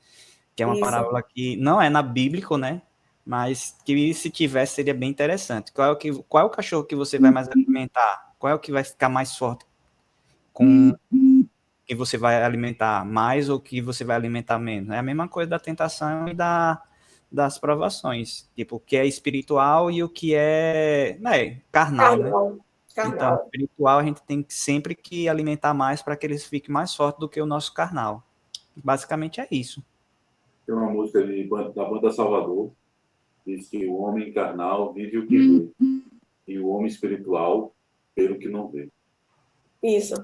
Que é uma isso, parábola que não é na bíblico, né? Mas que se tivesse seria bem interessante. Qual é o cachorro que você vai mais alimentar? Qual é o que vai ficar mais forte com que você vai alimentar mais ou que você vai alimentar menos? É a mesma coisa da tentação e das provações. Tipo, o que é espiritual e o que é, né, carnal, né? carnal, Então, carnal. espiritual a gente tem sempre que alimentar mais para que eles fiquem mais fortes do que o nosso carnal. Basicamente é isso. Tem uma música da banda Salvador, diz que o homem carnal vive o que vê, e o homem espiritual pelo que não vê. Isso.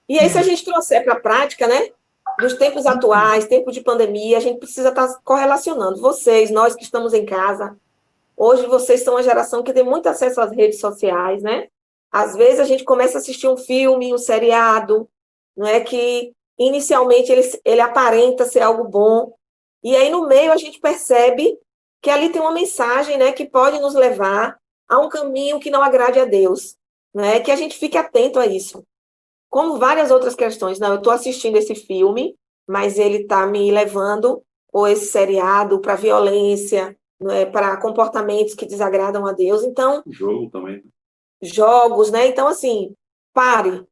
E aí, se a gente trouxer para a prática, né, dos tempos atuais, tempo de pandemia, a gente precisa estar correlacionando. Vocês, nós que estamos em casa, hoje vocês são uma geração que tem muito acesso às redes sociais, né? Às vezes a gente começa a assistir um filme, um seriado, não é que inicialmente ele aparenta ser algo bom, E aí, no meio, a gente percebe que ali tem uma mensagem, né, que pode nos levar a um caminho que não agrade a Deus, né? Que a gente fique atento a isso. Como várias outras questões. Não, eu estou assistindo esse filme, mas ele está me levando, ou esse seriado, para violência, né, para comportamentos que desagradam a Deus. Então, O jogo também. jogos, né? Então, assim, pare,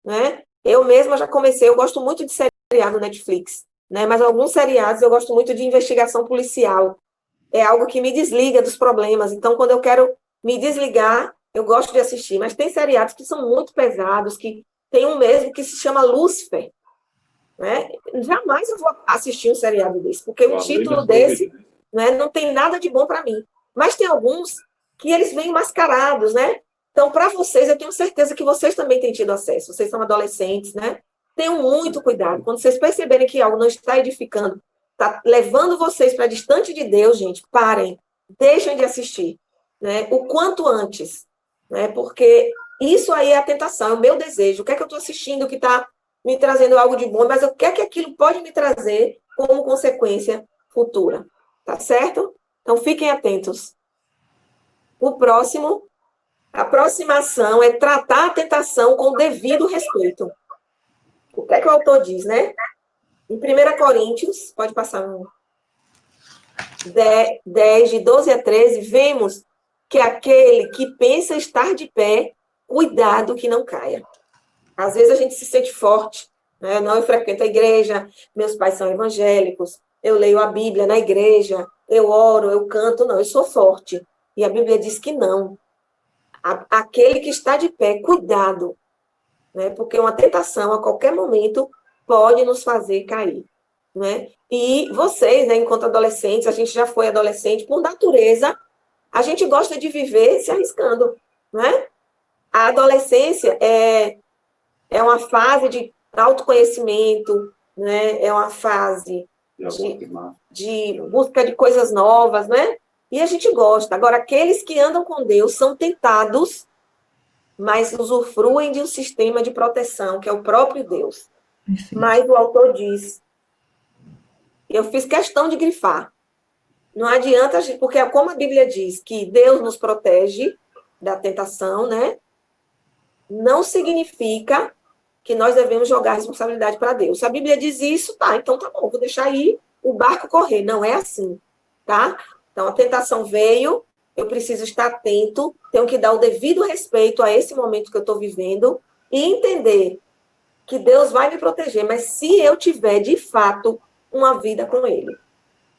né? Eu mesma já comecei, eu gosto muito de seriado Netflix, né? Mas alguns seriados eu gosto muito de investigação policial. É algo que me desliga dos problemas. Então, quando eu quero me desligar, eu gosto de assistir. Mas tem seriados que são muito pesados, que tem um mesmo que se chama Lúcifer, né? Jamais eu vou assistir um seriado desse, porque o título desse, né, não tem nada de bom para mim. Mas tem alguns que eles vêm mascarados, né? Então, para vocês, eu tenho certeza que vocês também têm tido acesso. Vocês são adolescentes, né? Tenham muito cuidado. Quando vocês perceberem que algo não está edificando, está levando vocês para distante de Deus, gente, parem. Deixem de assistir, né? O quanto antes, né? Porque isso aí é a tentação, é o meu desejo. O que é que eu estou assistindo que está me trazendo algo de bom, mas o que é que aquilo pode me trazer como consequência futura? Tá certo? Então, fiquem atentos. O próximo, a aproximação é tratar a tentação com o devido respeito. O que é que o autor diz, né? Em 1 Coríntios, pode passar um 10, de 12 a 13, vemos que aquele que pensa estar de pé, cuidado que não caia. Às vezes a gente se sente forte, né? Não, eu frequento a igreja, meus pais são evangélicos, eu leio a Bíblia na igreja, eu oro, eu canto, não, eu sou forte. E a Bíblia diz que não. Aquele que está de pé, cuidado, né? Porque uma tentação, a qualquer momento, pode nos fazer cair, né? E vocês, né, enquanto adolescentes, a gente já foi adolescente, por natureza, a gente gosta de viver se arriscando, né? A adolescência é uma fase de autoconhecimento, né? É uma fase de busca de coisas novas, né? E a gente gosta. Agora, aqueles que andam com Deus são tentados, mas usufruem de um sistema de proteção, que é o próprio Deus. Perfeito. Mas o autor diz, eu fiz questão de grifar, não adianta, porque como a Bíblia diz que Deus nos protege da tentação, né? Não significa que nós devemos jogar a responsabilidade para Deus. Se a Bíblia diz isso, tá, então tá bom, vou deixar aí o barco correr. Não é assim, tá? Então, a tentação veio, eu preciso estar atento, tenho que dar o devido respeito a esse momento que eu estou vivendo e entender que Deus vai me proteger, mas se eu tiver, de fato, uma vida com Ele,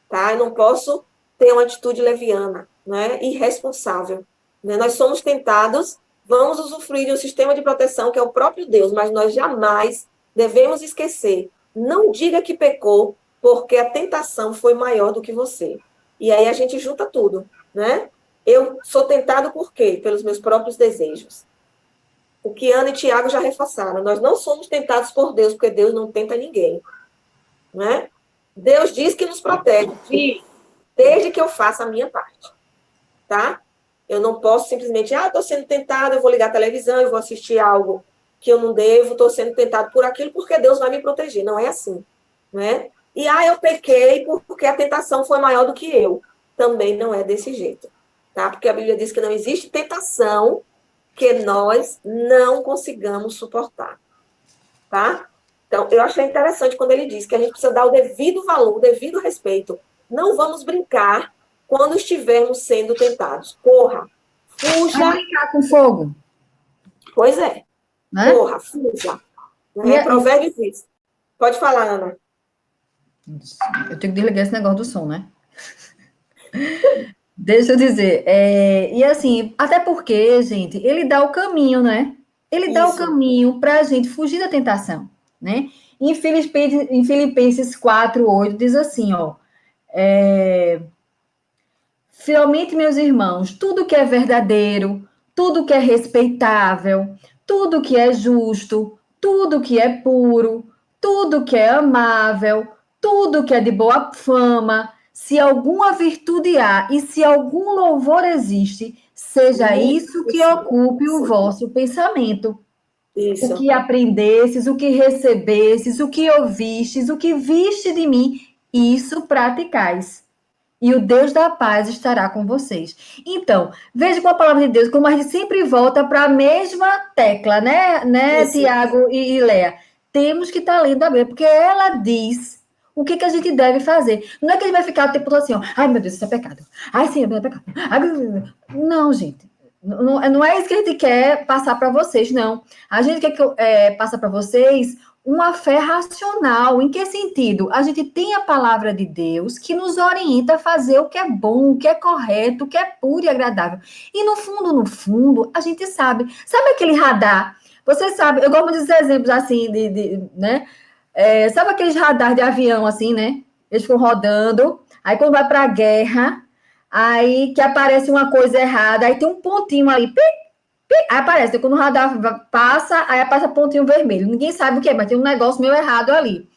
tá? Eu não posso ter uma atitude leviana, né? Irresponsável. Né? Nós somos tentados, vamos usufruir de um sistema de proteção que é o próprio Deus, mas nós jamais devemos esquecer. Não diga que pecou, porque a tentação foi maior do que você. E aí a gente junta tudo, né? Eu sou tentado por quê? Pelos meus próprios desejos. O que Ana e Tiago já reforçaram. Nós não somos tentados por Deus, porque Deus não tenta ninguém. Né? Deus diz que nos protege, desde que eu faça a minha parte. Tá? Eu não posso simplesmente, estou sendo tentado, eu vou ligar a televisão, eu vou assistir algo que eu não devo, estou sendo tentado por aquilo, porque Deus vai me proteger. Não é assim. Né? E, eu pequei porque a tentação foi maior do que eu. Também não é desse jeito. Tá? Porque a Bíblia diz que não existe tentação que nós não consigamos suportar. Tá? Então, eu achei interessante quando ele diz que a gente precisa dar o devido valor, o devido respeito. Não vamos brincar quando estivermos sendo tentados. Corra, fuja. Brincar com fogo. Pois é. Né? Corra, fuja. Né? Provérbios diz. Pode falar, Ana. Eu tenho que desligar esse negócio do som, né? Deixa eu dizer. E assim, até porque, gente, ele dá o caminho, né? Ele dá o caminho para a gente fugir da tentação, né? Em Filipenses 4:8 diz assim, ó. Finalmente, meus irmãos, tudo que é verdadeiro, tudo que é respeitável, tudo que é justo, tudo que é puro, tudo que é amável, tudo que é de boa fama, se alguma virtude há e se algum louvor existe, seja isso que ocupe o vosso pensamento. Isso. O que aprendestes, o que recebestes, o que ouvistes, o que viste de mim, isso praticais. E o Deus da paz estará com vocês. Então, veja com a palavra de Deus, como a gente sempre volta para a mesma tecla, né, Isso. Tiago e Léa? Temos que estar lendo a Bíblia, porque ela diz o que a gente deve fazer. Não é que a gente vai ficar o tempo todo assim, ó, ai meu Deus, isso é pecado. Ai, sim, é pecado. Ai, não, gente. Não é isso que a gente quer passar para vocês, não. A gente quer passar para vocês uma fé racional. Em que sentido? A gente tem a palavra de Deus que nos orienta a fazer o que é bom, o que é correto, o que é puro e agradável. E no fundo, a gente sabe. Sabe aquele radar? Você sabe, eu gosto desses exemplos assim, né? Sabe aqueles radar de avião, assim, né? Eles ficam rodando, aí quando vai para a guerra, aí que aparece uma coisa errada, aí tem um pontinho ali, aí aparece, quando o radar passa, aí aparece um pontinho vermelho. Ninguém sabe o que é, mas tem um negócio meio errado ali.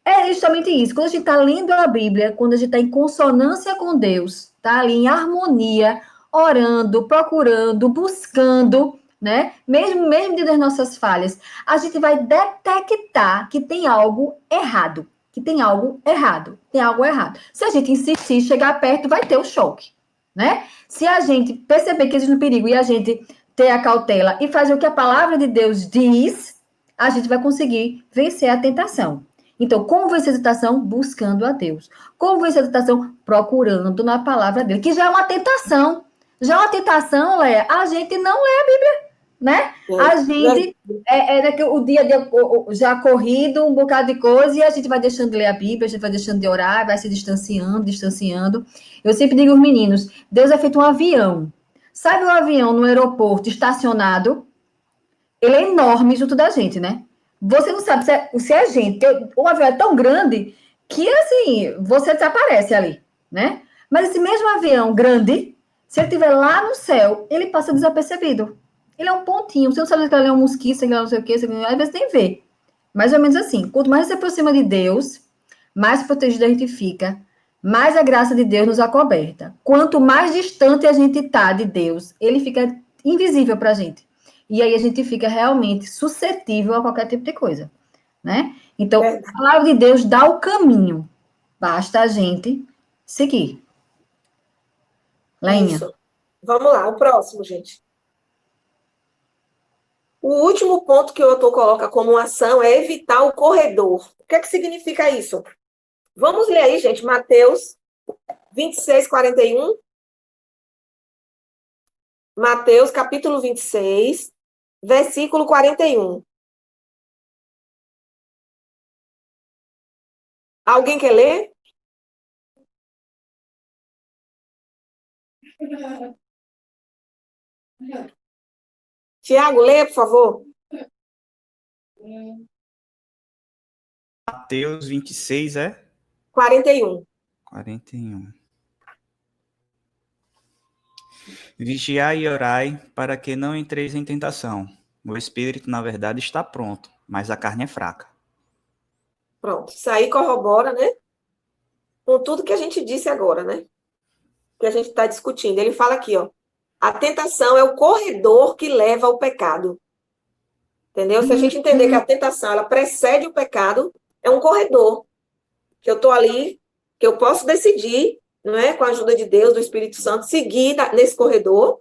É justamente isso. Quando a gente está lendo a Bíblia, quando a gente está em consonância com Deus, está ali em harmonia, orando, procurando, buscando, né? Mesmo diante das nossas falhas, a gente vai detectar que tem algo errado. Que tem algo errado. Tem algo errado. Se a gente insistir, chegar perto, vai ter o choque, né? Se a gente perceber que existe um perigo e a gente ter a cautela e fazer o que a palavra de Deus diz, a gente vai conseguir vencer a tentação. Então, como vencer a tentação? Buscando a Deus. Como vencer a tentação? Procurando na palavra dele, que já é uma tentação. Já é uma tentação, Léa, a gente não lê a Bíblia, né? A gente, o dia a dia já corrido, um bocado de coisa, e a gente vai deixando de ler a Bíblia, a gente vai deixando de orar, vai se distanciando. Eu sempre digo aos meninos, Deus é feito um avião. Sabe o avião no aeroporto estacionado? Ele é enorme junto da gente, né? Você não sabe se é gente. O avião é tão grande que, assim, você desaparece ali, né? Mas esse mesmo avião grande, se ele estiver lá no céu, ele passa desapercebido. Ele é um pontinho. Você não sabe se ele é um mosquito, se ele é não sei o quê, às vezes nem vê. Mais ou menos assim. Quanto mais você se aproxima de Deus, mais protegido a gente fica, mais a graça de Deus nos acoberta. Quanto mais distante a gente está de Deus, ele fica invisível para a gente. E aí a gente fica realmente suscetível a qualquer tipo de coisa, né? Então, a palavra de Deus dá o caminho. Basta a gente seguir. Leinha. Isso. Vamos lá, o próximo, gente. O último ponto que o autor coloca como ação é evitar o corredor. O que é que significa isso? Vamos ler aí, gente, Mateus 26, 41. Mateus, capítulo 26, versículo 41. Alguém quer ler? Tiago, lê, por favor. Mateus 26, 41. 41. Vigiai e orai para que não entreis em tentação. O espírito, na verdade, está pronto, mas a carne é fraca. Pronto, isso aí corrobora, né? Com tudo que a gente disse agora, né? Que a gente está discutindo. Ele fala aqui, ó. A tentação é o corredor que leva ao pecado. Entendeu? Se a gente entender que a tentação, ela precede o pecado, é um corredor. Que eu estou ali, que eu posso decidir, não é? Com a ajuda de Deus, do Espírito Santo, seguir nesse corredor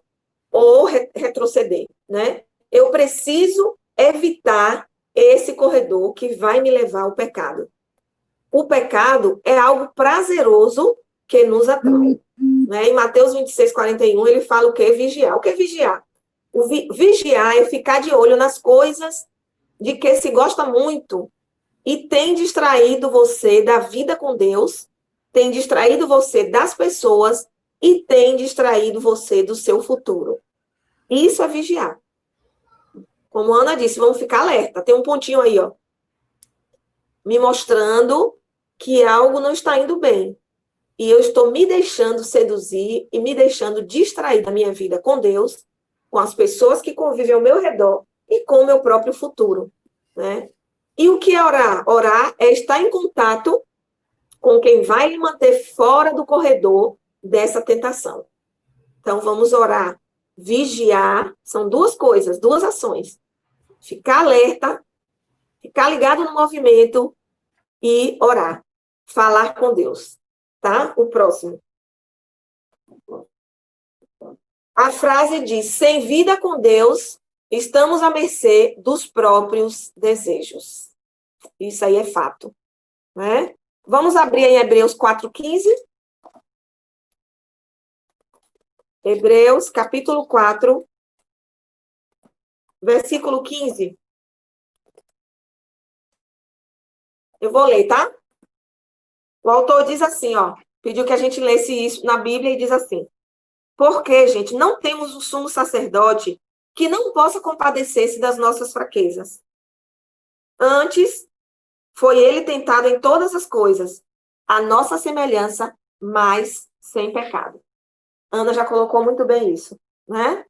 ou retroceder, né? Eu preciso evitar esse corredor que vai me levar ao pecado. O pecado é algo prazeroso que nos atrai. Né? Em Mateus 26, 41, ele fala o quê? Vigiar. O que é vigiar? Vigiar é ficar de olho nas coisas de que se gosta muito e tem distraído você da vida com Deus, tem distraído você das pessoas e tem distraído você do seu futuro. Isso é vigiar. Como a Ana disse, vamos ficar alerta. Tem um pontinho aí, ó, me mostrando que algo não está indo bem. E eu estou me deixando seduzir e me deixando distrair da minha vida com Deus, com as pessoas que convivem ao meu redor e com o meu próprio futuro, né? E o que é orar? Orar é estar em contato com quem vai lhe manter fora do corredor dessa tentação. Então, vamos orar. Vigiar, são duas coisas, duas ações. Ficar alerta, ficar ligado no movimento e orar. falar com Deus, tá? O próximo. A frase diz: sem vida com Deus, estamos à mercê dos próprios desejos. Isso aí é fato, né? Vamos abrir em Hebreus 4:15. Hebreus, capítulo 4, versículo 15. Eu vou ler, tá? O autor diz assim, ó, pediu que a gente lesse isso na Bíblia e diz assim: porque, gente, não temos um sumo sacerdote que não possa compadecer-se das nossas fraquezas. Antes, foi ele tentado em todas as coisas, a nossa semelhança, mas sem pecado. Ana já colocou muito bem isso, né?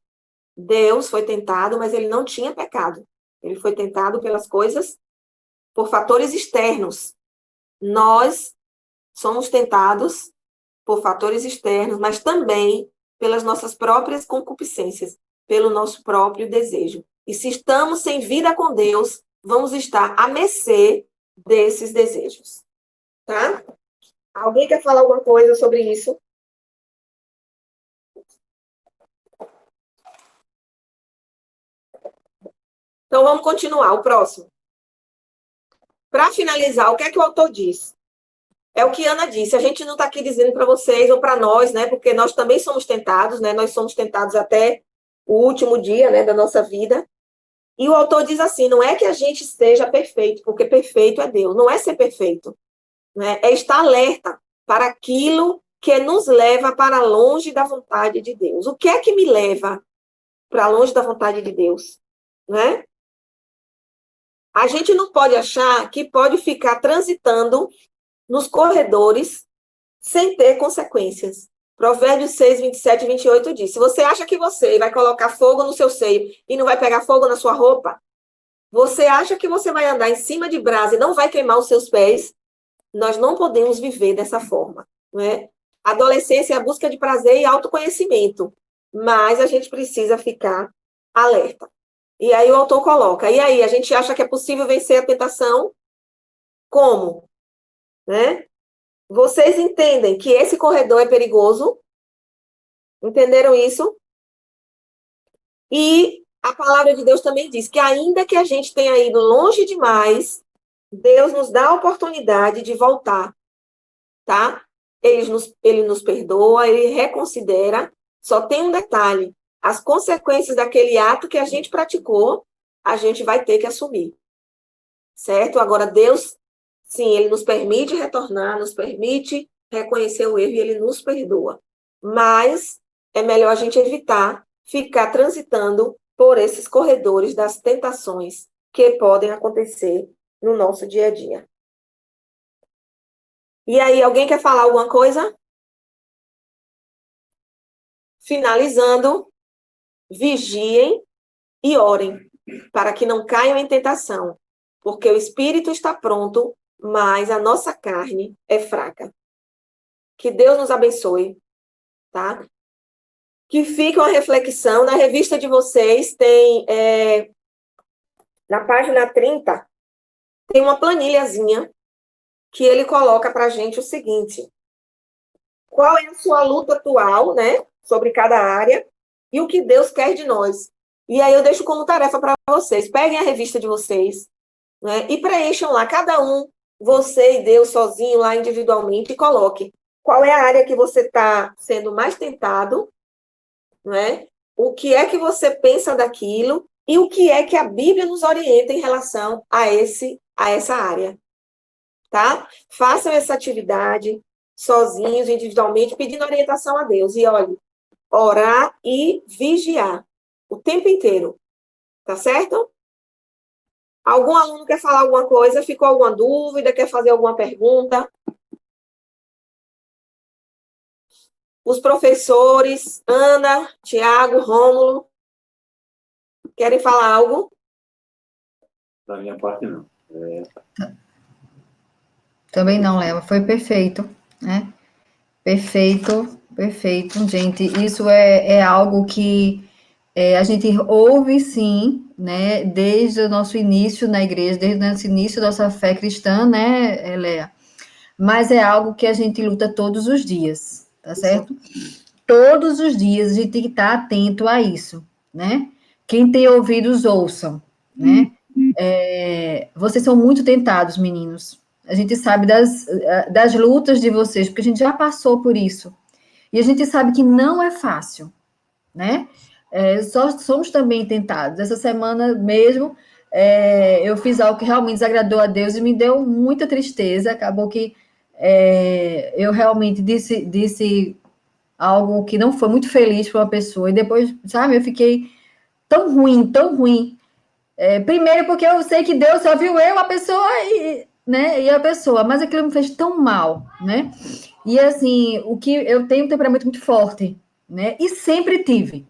Deus foi tentado, mas ele não tinha pecado. Ele foi tentado pelas coisas, por fatores externos. Nós somos tentados por fatores externos, mas também pelas nossas próprias concupiscências, pelo nosso próprio desejo. E se estamos sem vida com Deus, vamos estar à mercê desses desejos. Tá? Alguém quer falar alguma coisa sobre isso? Então, vamos continuar. O próximo. Para finalizar, o que é que o autor diz? É o que Ana disse. A gente não está aqui dizendo para vocês ou para nós, né? Porque nós também somos tentados, né? Nós somos tentados até o último dia, né, da nossa vida. E o autor diz assim: não é que a gente esteja perfeito, porque perfeito é Deus. Não é ser perfeito, né? É estar alerta para aquilo que nos leva para longe da vontade de Deus. O que é que me leva para longe da vontade de Deus, né? A gente não pode achar que pode ficar transitando nos corredores sem ter consequências. Provérbios 6, 27 e 28 diz: se você acha que você vai colocar fogo no seu seio e não vai pegar fogo na sua roupa, você acha que você vai andar em cima de brasa e não vai queimar os seus pés, nós não podemos viver dessa forma, não é? Adolescência é a busca de prazer e autoconhecimento, mas a gente precisa ficar alerta. E aí o autor coloca: e aí, a gente acha que é possível vencer a tentação? Como? Né? Vocês entendem que esse corredor é perigoso? Entenderam isso? E a palavra de Deus também diz que ainda que a gente tenha ido longe demais, Deus nos dá a oportunidade de voltar, tá? Ele nos perdoa, ele reconsidera. Só tem um detalhe: as consequências daquele ato que a gente praticou, a gente vai ter que assumir. Certo? Agora, Deus, sim, ele nos permite retornar, nos permite reconhecer o erro e ele nos perdoa. Mas é melhor a gente evitar ficar transitando por esses corredores das tentações que podem acontecer no nosso dia a dia. E aí, alguém quer falar alguma coisa? Finalizando, vigiem e orem, para que não caiam em tentação, porque o espírito está pronto, mas a nossa carne é fraca. Que Deus nos abençoe, tá? Que fique uma reflexão. Na revista de vocês tem, na página 30, tem uma planilhazinha que ele coloca para a gente o seguinte: qual é a sua luta atual, né, sobre cada área, e o que Deus quer de nós. E aí eu deixo como tarefa para vocês: peguem a revista de vocês, né, e preencham lá, cada um, você e Deus sozinho, lá individualmente, e coloque qual é a área que você está sendo mais tentado, né, o que é que você pensa daquilo, e o que é que a Bíblia nos orienta em relação a essa área. Tá? Façam essa atividade sozinhos, individualmente, pedindo orientação a Deus. E olhe, orar e vigiar o tempo inteiro. Tá certo? Algum aluno quer falar alguma coisa? Ficou alguma dúvida? Quer fazer alguma pergunta? Os professores, Ana, Tiago, Rômulo, querem falar algo? Da minha parte, não. Também não, Leva, foi perfeito, né? Perfeito, perfeito, gente. Isso é algo que a gente ouve, sim, né? Desde o nosso início na igreja, desde o nosso início da nossa fé cristã, né, Léa? mas é algo que a gente luta todos os dias, tá certo? Todos os dias a gente tem que estar atento a isso, né? Quem tem ouvidos, ouçam, né? Vocês são muito tentados, meninos. A gente sabe das lutas de vocês, porque a gente já passou por isso. E a gente sabe que não é fácil, né? Só somos também tentados. Essa semana mesmo, eu fiz algo que realmente desagradou a Deus e me deu muita tristeza. Acabou que eu realmente disse algo que não foi muito feliz para uma pessoa. E depois, sabe, eu fiquei tão ruim, tão ruim. Primeiro porque eu sei que Deus só viu eu, a pessoa, né? E a pessoa, mas aquilo me fez tão mal, né? E assim, o que eu tenho um temperamento muito forte, né? E sempre tive.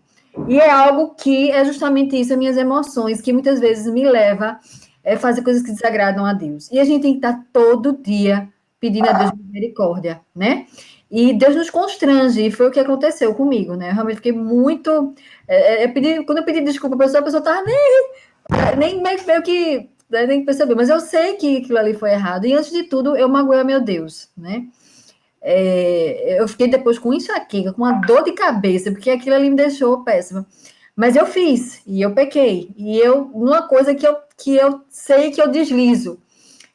E é algo que é justamente isso, as minhas emoções, que muitas vezes me leva a fazer coisas que desagradam a Deus. E a gente tem que estar todo dia pedindo a Deus misericórdia, né? E Deus nos constrange, e foi o que aconteceu comigo, né? Eu realmente fiquei muito. Quando eu pedi desculpa para a pessoa estava nem meio que nem percebeu, mas eu sei que aquilo ali foi errado. E antes de tudo, eu magoei a meu Deus, né? Eu fiquei depois com enxaqueca, com uma dor de cabeça, porque aquilo ali me deixou péssima. Mas eu fiz, e eu pequei. E uma coisa que eu sei que eu deslizo.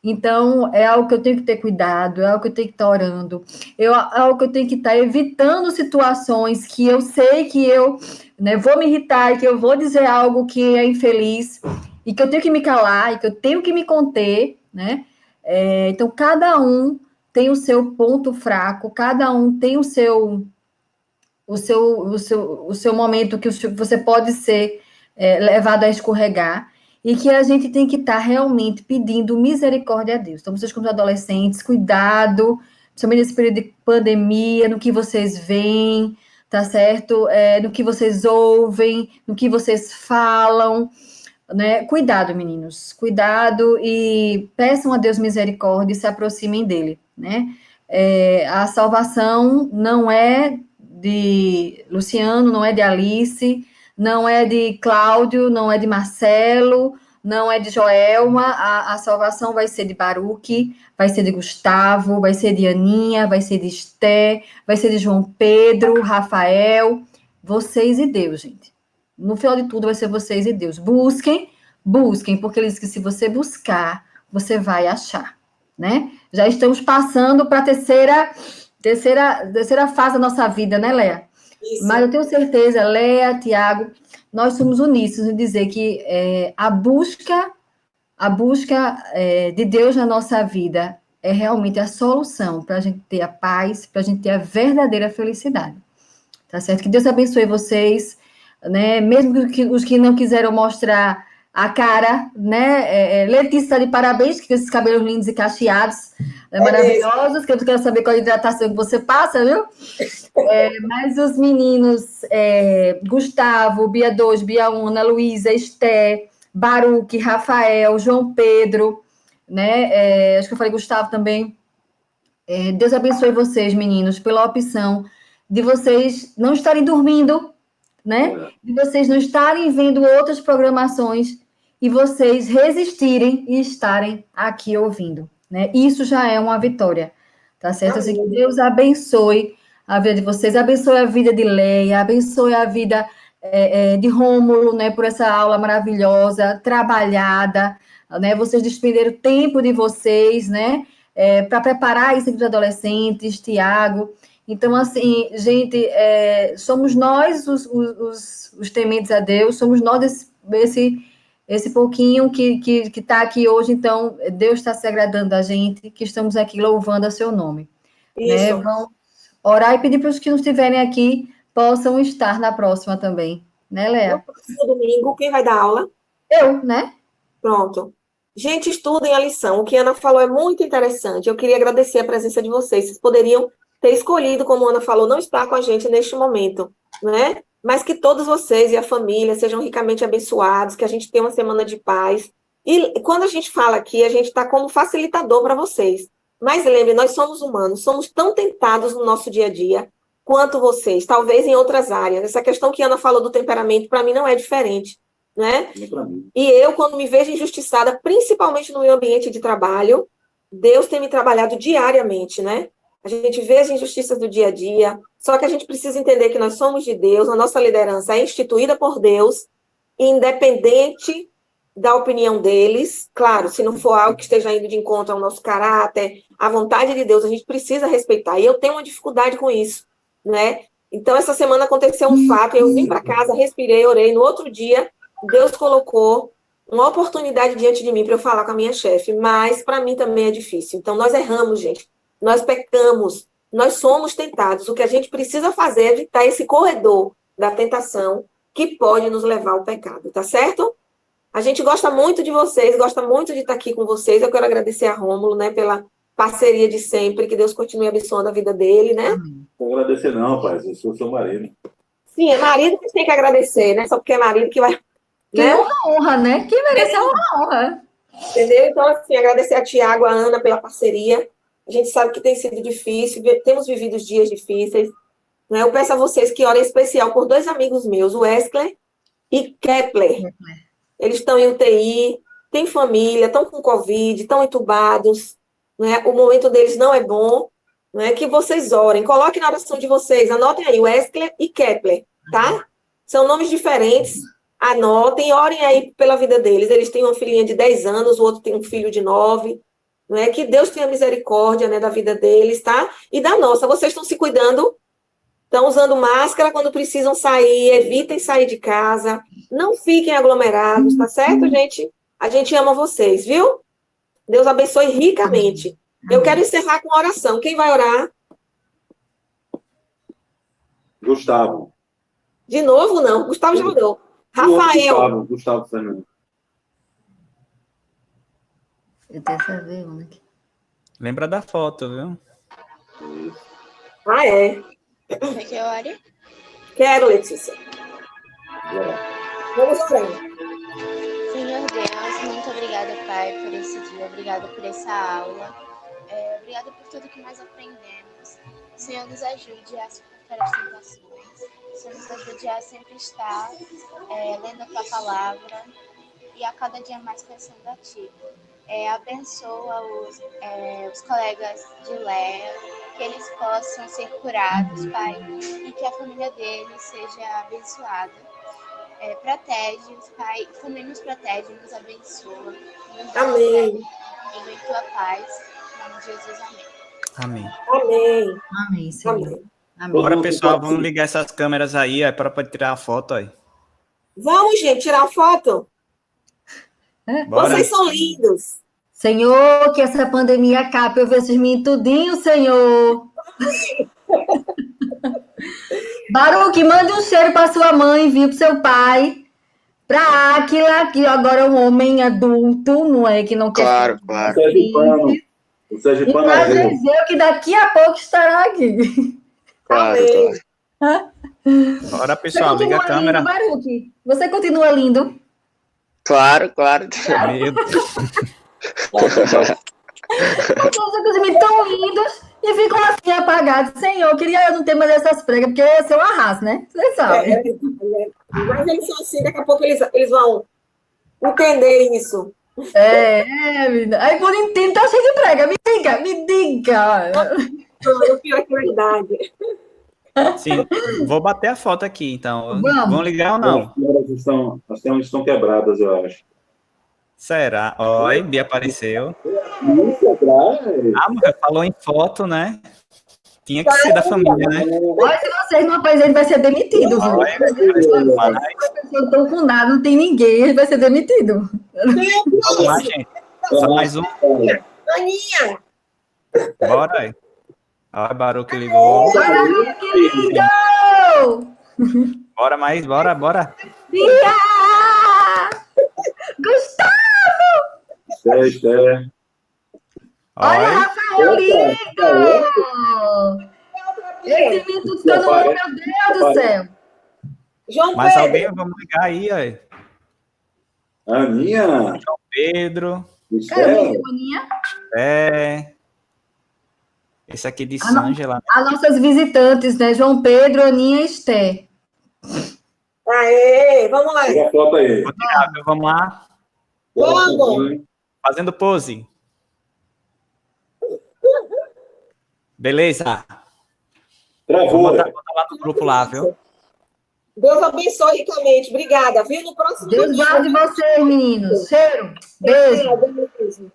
Então, é algo que eu tenho que ter cuidado, é algo que eu tenho que estar orando, é algo que eu tenho que estar evitando situações que eu sei que eu, né, vou me irritar e que eu vou dizer algo que é infeliz e que eu tenho que me calar e que eu tenho que me conter, né? Então, cada um tem o seu ponto fraco, cada um tem o seu momento que você pode ser levado a escorregar. E que a gente tem que estar realmente pedindo misericórdia a Deus. Então, vocês, como adolescentes, cuidado, principalmente nesse período de pandemia, no que vocês veem, tá certo? No que vocês ouvem, no que vocês falam, né? Cuidado, meninos, cuidado e peçam a Deus misericórdia e se aproximem dele, né? A salvação não é de Luciano, não é de Alice, não é de Cláudio, não é de Marcelo, não é de Joelma, a salvação vai ser de Baruque, vai ser de Gustavo, vai ser de Aninha, vai ser de Esté, vai ser de João Pedro, Rafael, vocês e Deus, gente. No final de tudo vai ser vocês e Deus. Busquem, porque ele diz que se você buscar, você vai achar, né? Já estamos passando para a terceira fase da nossa vida, né, Léa? Isso. Mas eu tenho certeza, Léa, Tiago, nós somos uníssonos em dizer que a busca de Deus na nossa vida é realmente a solução para a gente ter a paz, para a gente ter a verdadeira felicidade. Tá certo? Que Deus abençoe vocês, né? Mesmo que os que não quiseram mostrar a cara, né? Letícia está de parabéns, com esses cabelos lindos e cacheados, maravilhosos, que eu quero saber qual a hidratação que você passa, viu? Mas os meninos, Gustavo, Bia 2, Bia 1, Ana Luísa, Esté, Baruque, Rafael, João Pedro, né? Acho que eu falei Gustavo também. Deus abençoe vocês, meninos, pela opção de vocês não estarem dormindo, né? De vocês não estarem vendo outras programações e vocês resistirem e estarem aqui ouvindo, né? Isso já é uma vitória, tá certo? Assim, que Deus abençoe a vida de vocês, abençoe a vida de Leia, abençoe a vida de Rômulo, né? Por essa aula maravilhosa, trabalhada, né? Vocês despenderam tempo de vocês, né? Para preparar isso aqui dos adolescentes, Tiago. Então, assim, gente, somos nós os tementes a Deus, somos nós esse pouquinho que está aqui hoje, então, Deus está se agradando da gente, que estamos aqui louvando a seu nome. Né? Vamos orar e pedir para os que não estiverem aqui possam estar na próxima também. Né, Léa? No próximo domingo, quem vai dar aula? Eu, né? Pronto. Gente, estudem a lição. O que a Ana falou é muito interessante. Eu queria agradecer a presença de vocês. Vocês poderiam ter escolhido, como a Ana falou, não estar com a gente neste momento, né? Mas que todos vocês e a família sejam ricamente abençoados, que a gente tenha uma semana de paz. E quando a gente fala aqui, a gente está como facilitador para vocês. Mas lembre, nós somos humanos, somos tão tentados no nosso dia a dia quanto vocês, talvez em outras áreas. Essa questão que a Ana falou do temperamento, para mim, não é diferente, né? E eu, quando me vejo injustiçada, principalmente no meu ambiente de trabalho, Deus tem me trabalhado diariamente, né? A gente vê as injustiças do dia a dia, só que a gente precisa entender que nós somos de Deus, a nossa liderança é instituída por Deus, independente da opinião deles. Claro, se não for algo que esteja indo de encontro ao nosso caráter, à vontade de Deus, a gente precisa respeitar. E eu tenho uma dificuldade com isso, né? Então, essa semana aconteceu um fato, eu vim para casa, respirei, orei. No outro dia, Deus colocou uma oportunidade diante de mim para eu falar com a minha chefe, mas para mim também é difícil. Então, nós erramos, gente. Nós pecamos, nós somos tentados. O que a gente precisa fazer é evitar esse corredor da tentação que pode nos levar ao pecado, tá certo? A gente gosta muito de vocês, gosta muito de estar aqui com vocês. Eu quero agradecer a Rômulo, né, pela parceria de sempre, que Deus continue abençoando a vida dele, né? Não agradecer não, rapaz, eu sou seu marido. Sim, é marido que tem que agradecer, né? Só porque é marido que vai... Que né? honra, né? Que merece uma honra. Entendeu? Então, assim, agradecer a Tiago, a Ana pela parceria. A gente sabe que tem sido difícil, temos vivido dias difíceis. Né? Eu peço a vocês que orem especial por 2 amigos meus, o Wesley e Kepler. Eles estão em UTI, têm família, estão com Covid, estão entubados. Né? O momento deles não é bom. Né? Que vocês orem, coloquem na oração de vocês, anotem aí, Wesley e Kepler, tá? São nomes diferentes. Anotem, orem aí pela vida deles. Eles têm uma filhinha de 10 anos, o outro tem um filho de 9. Não é? Que Deus tenha misericórdia, né, da vida deles, tá? E da nossa. Vocês estão se cuidando? Estão usando máscara quando precisam sair, evitem sair de casa, não fiquem aglomerados, tá certo, gente? A gente ama vocês, viu? Deus abençoe ricamente. Eu quero encerrar com uma oração. Quem vai orar? Gustavo. De novo, não. Gustavo já orou. Rafael. Gustavo Fernandes. Eu tenho essa ver, aqui. Lembra da foto, viu? Ah, é. Quer que eu ore? Quero, Letícia. Vamos orar. Senhor Deus, muito obrigada, Pai, por esse dia. Obrigada por essa aula. Obrigada por tudo que nós aprendemos. Senhor, nos ajude a superar as tentações. Senhor, nos ajude a sempre estar lendo a Tua Palavra e a cada dia mais pensando a Ti. Abençoa os colegas de Léa, que eles possam ser curados, Pai, e que a família deles seja abençoada. Protege-os, Pai, também nos protege, nos abençoa. Amém. Em Tua paz, em nome de Jesus, amém. Amém. Amém. Amém, Senhor. Amém. Amém. Bora, pessoal, vamos ligar essas câmeras aí para tirar a foto aí. Vamos, gente, tirar a foto? Bora. Vocês são lindos. Senhor, que essa pandemia acabe, eu ver esses meninos tudinho, Senhor. Baruque, mande um cheiro para sua mãe, viu, para seu pai. Para Áquila, que agora é um homem adulto, não é? Que não quer... Claro. O Sergipano Mas é dizer que daqui a pouco estará aqui. Claro. Bora, pessoal, liga a câmera. Lindo, Baruque. Você continua lindo. Claro. Meu Deus. Os meninos tão lindos e ficam assim apagados. Senhor, eu queria não ter mais essas pregas, porque esse é um arraso, né? Vocês sabem. Mas eles são assim, daqui a pouco eles vão entender isso. Menina. Aí por inteiro tá cheio de prega. Me diga. Eu pior que é verdade. Sim, vou bater a foto aqui, então. Vamos. Vão ligar ou não? As câmeras estão quebradas, eu acho. Será? Oi, Bia apareceu. Ah, Mulher, falou em foto, né? Tinha que ser da família, né? Olha, se vocês não apresentam, vai ser demitido, viu? Olha, As pessoas não estão com nada, não tem ninguém, ele vai ser demitido. Vamos lá, gente. Só mais um. Aninha! Bora aí. Olha, Baruque ligou. Olha, que lindo! Bora mais, bora. Bia! Gustavo! Esther. Olha, Olha, Rafael, lindo! Esse menino tudo ficando louco, meu Deus do céu! João mais Pedro. alguém? Vamos ligar aí, aí. Aninha. Pedro. Cadê Esther. a Aninha? Esse aqui de Sângela. As nossas visitantes, né? João Pedro, Aninha e Esther. Aê, vamos lá. Tira a foto aí. Vou tirar, viu? Vamos lá. Vamos. Fazendo pose. Beleza? Travou. Vou botar lá no grupo lá, viu? Deus abençoe ricamente. Obrigada, viu? No próximo Deus domingo. guarde vocês, meninos. Cheiro. Beijo. Obrigada, beijo.